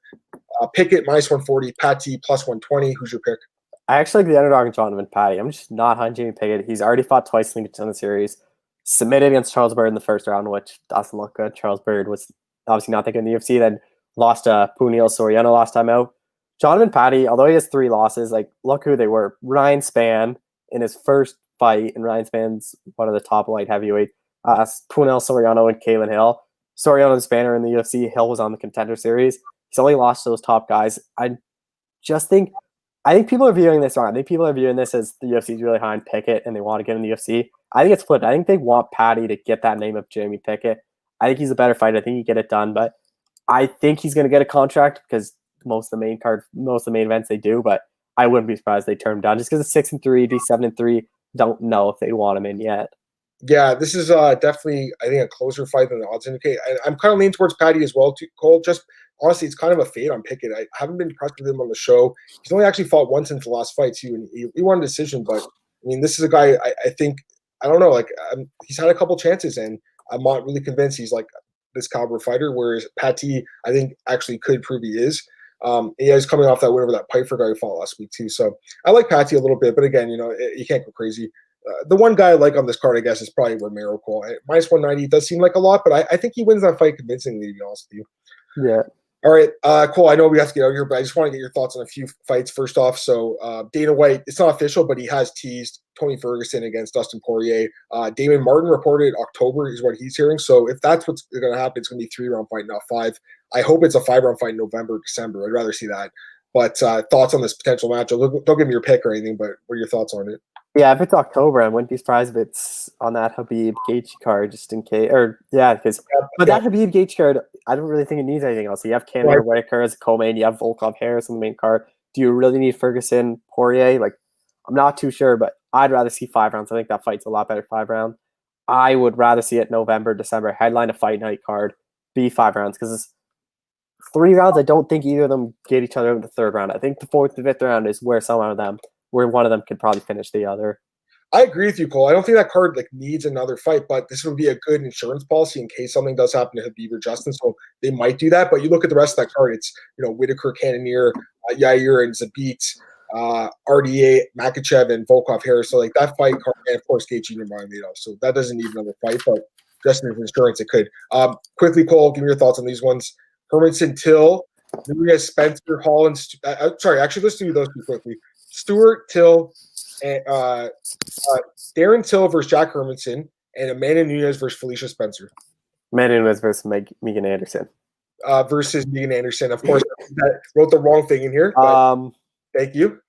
A: Pickett minus 140, Patty plus 120. Who's your pick?
B: I actually like the underdog in Jonathan Patty. I'm just not high on Jamie Pickett. He's already fought twice in the Contender Series. Submitted against Charles Bird in the first round, which doesn't look good. Charles Bird was obviously not that good in the UFC. Then lost to Puniel Soriano last time out. Jonathan Patty, although he has 3 losses, like look who they were. Ryan Spann in his first fight, and Ryan Spann's one of the top light heavyweight. Puniel Soriano and Kalen Hill. Soriano and Spann are in the UFC. Hill was on the Contender Series. He's only lost to those top guys. I think people are viewing this wrong. I think people are viewing this as the UFC is really high on Pickett and they want to get in the UFC. I think it's flipped. I think they want Patty to get that name of Jamie Pickett. I think he's a better fighter. I think he can get it done, but I think he's going to get a contract because most of the main events they do, but I wouldn't be surprised if they turn him down just because it's 6-3, be 7-3. Don't know if they want him in yet.
A: Yeah, this is definitely, I think, a closer fight than the odds indicate. I'm kind of leaning towards Patty as well, too, Cole. Just honestly, it's kind of a fade on Pickett. I haven't been impressed with him on the show. He's only actually fought once since the last fight, too, and he won a decision. But, I mean, this is a guy I think, I don't know, like he's had a couple chances, and I'm not really convinced he's like this caliber fighter, whereas Patty, I think, actually could prove he is. He's coming off that win over that Piper guy who fought last week too. So I like Patty a little bit, but again, you can't go crazy. The one guy I like on this card, I guess, is probably Romero. Cole. Minus 190 does seem like a lot, but I think he wins that fight convincingly, to be honest with you.
B: Yeah.
A: All right, Cole, I know we have to get out of here, but I just want to get your thoughts on a few fights first off. So Dana White, it's not official, but he has teased Tony Ferguson against Dustin Poirier. Damon Martin reported October is what he's hearing. So if that's what's going to happen, it's going to be 3-round fight, not 5. I hope it's a 5-round fight in November, December. I'd rather see that. But thoughts on this potential matchup? Don't give me your pick or anything, but what are your thoughts on it?
B: Yeah, if it's October, I wouldn't be surprised if it's on that Habib Gaethje card, just in case. Or that Habib Gaethje card, I don't really think it needs anything else. You have Canada Whitaker as a co-main, you have Volkov Harris on the main card. Do you really need Ferguson Poirier? Like, I'm not too sure, but I'd rather see 5 rounds. I think that fight's a lot better 5 round. I would rather see it November, December, headline a fight night card, be 5 rounds, because 3 rounds, I don't think either of them get each other in the 3rd round. I think the 4th and 5th round is where one of them could probably finish the other.
A: I agree with you, Cole. I don't think that card needs another fight, but this would be a good insurance policy in case something does happen to Habib or Justin. So they might do that. But you look at the rest of that card; it's Whitaker, Cannonier, Yair, and Zabit, RDA, Makachev, and Volkov Harris. So that fight card, and of course Gaethje and Nurmagomedov. So that doesn't need another fight, but just as insurance, it could. Quickly, Cole, give me your thoughts on these ones. Hermansson, Till, Nunes, Spencer, Holland. Sorry, actually, let's do those two quickly. Stewart, Till, and Darren Till versus Jack Hermansson, and Amanda Nunes versus Felicia Spencer.
B: Amanda Nunes versus Megan Anderson.
A: Versus Megan Anderson. Of course, I wrote the wrong thing in here. Thank you.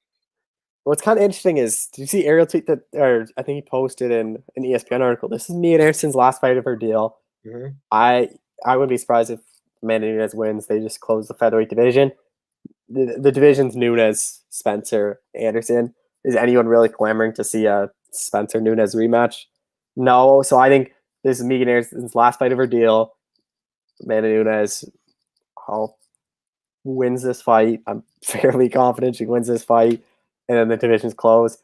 B: What's kind of interesting is, did you see Ariel tweet that, or I think he posted in an ESPN article, this is Megan Anderson's last fight of her deal.
A: Mm-hmm.
B: I wouldn't be surprised if Amanda Nunes wins. They just close the featherweight division. The division's Nunes, Spencer, Anderson. Is anyone really clamoring to see a Spencer Nunes rematch? No. So I think this is Megan Anderson's last fight of her deal. Amanda Nunes wins this fight. I'm fairly confident she wins this fight. And then the division's closed.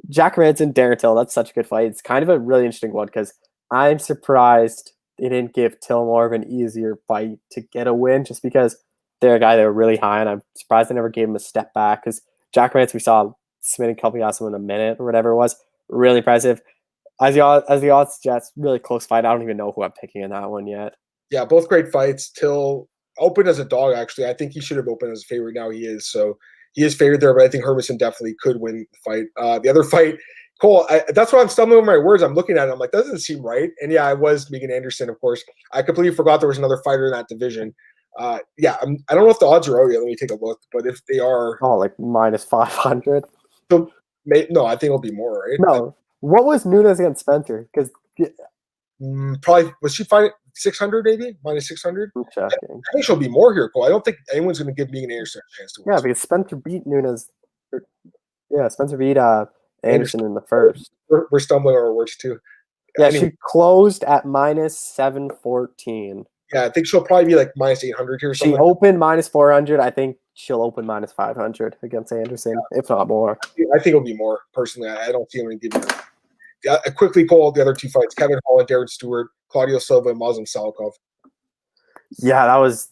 B: Jack Hermansson, Darren Till, that's such a good fight. It's kind of a really interesting one because I'm surprised they didn't give Till more of an easier fight to get a win just because they're a guy they were really high on. I'm surprised they never gave him a step back because Jack Hermansson, we saw submitting Kobayashi in a minute or whatever it was. Really impressive. As the odds suggest, really close fight. I don't even know who I'm picking in that one yet.
A: Yeah, both great fights. Till opened as a dog, actually. I think he should have opened as a favorite. Now he is. So he is favored there, but I think Hermansson definitely could win the fight. The other fight, Cole, that's why I'm stumbling over my words. I'm looking at it. I'm like, that doesn't seem right. And yeah, I was Megan Anderson, of course. I completely forgot there was another fighter in that division. I don't know if the odds are out yet. Let me take a look. But if they are,
B: like minus 500.
A: So no, I think it'll be more, right?
B: No, what was Nunes against Spencer? Because
A: probably was she fighting 600 maybe minus 600. I think she'll be more here, Cole. I don't think anyone's going to give Megan Anderson a chance to win.
B: Yeah, because Spencer beat Nunes. Spencer beat Anderson in the first.
A: We're stumbling over words too.
B: Yeah, anyway. She closed at minus 714.
A: Yeah, I think she'll probably be like minus 800 here.
B: She opened minus 400. I think she'll open minus 500 against Anderson, if not more.
A: I think it'll be more, personally. I don't see him giving it. Yeah, quickly call the other two fights. Kevin Holland, Darren Stewart, Claudio Silva, and Muslim Salikhov.
B: Yeah, that was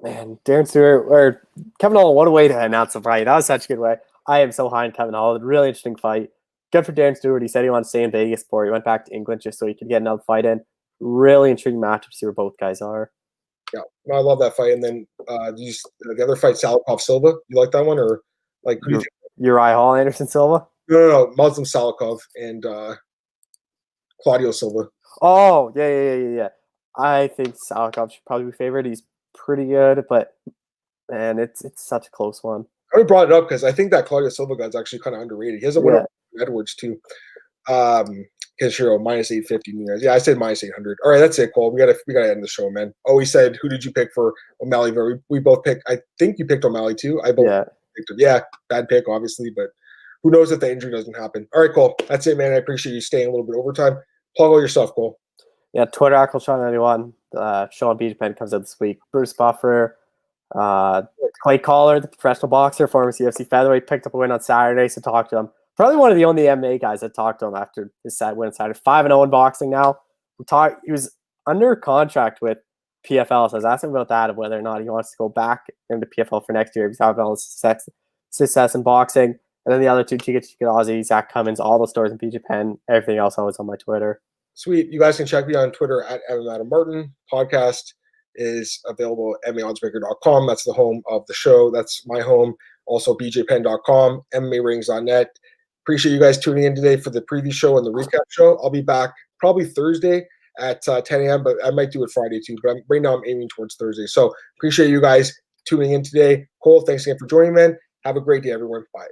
B: Darren Stewart or Kevin Holland, what a way to announce the fight. That was such a good way. I am so high on Kevin Holland. Really interesting fight. Good for Darren Stewart. He said he wanted to stay in Vegas before he went back to England just so he could get another fight in. Really intriguing matchup to see where both guys are.
A: Yeah, I love that fight. And then the other fight, Salikhov Silva. You like that one, or like
B: Uriah Hall, Anderson Silva?
A: No, Muslim Salikhov and Claudio Silva.
B: Oh, yeah. I think Salikhov should probably be favored. He's pretty good, but man, it's such a close one.
A: I brought it up because I think that Claudio Silva guy's actually kind of underrated. He has a win over Edwards too. Kenshiro minus 850. Yeah, I said minus 800. All right, that's it, Cole. We gotta end the show, man. Oh, he said, who did you pick for O'Malley? We both picked. I think you picked O'Malley too. I both picked him. Yeah, bad pick, obviously, but who knows if the injury doesn't happen. All right, Cole. That's it, man. I appreciate you staying a little bit overtime. Plug all your stuff, Cole.
B: Yeah, Twitter, Sean91. Show on BJPen comes out this week. Bruce Buffer, Clay Collar, the professional boxer, former UFC featherweight, picked up a win on Saturday, so talk to him. Probably one of the only MMA guys that talked to him after his win on Saturday. 5-0 in boxing now. He was under contract with PFL, so I was asking about that, of whether or not he wants to go back into PFL for next year. He's having all his success in boxing. And then the other two, Chica Ozzy, Zach Cummins, all the stores in PJ Penn, everything else always on my Twitter.
A: Sweet. You guys can check me on Twitter at @MMAdamMartin. Podcast is available at MMAOddsmaker.com. That's the home of the show. That's my home. Also, bjpenn.com, MMArings.net. Appreciate you guys tuning in today for the preview show and the recap show. I'll be back probably Thursday at 10 a.m., but I might do it Friday too. But right now I'm aiming towards Thursday. So appreciate you guys tuning in today. Cole, thanks again for joining, man. Have a great day, everyone. Bye.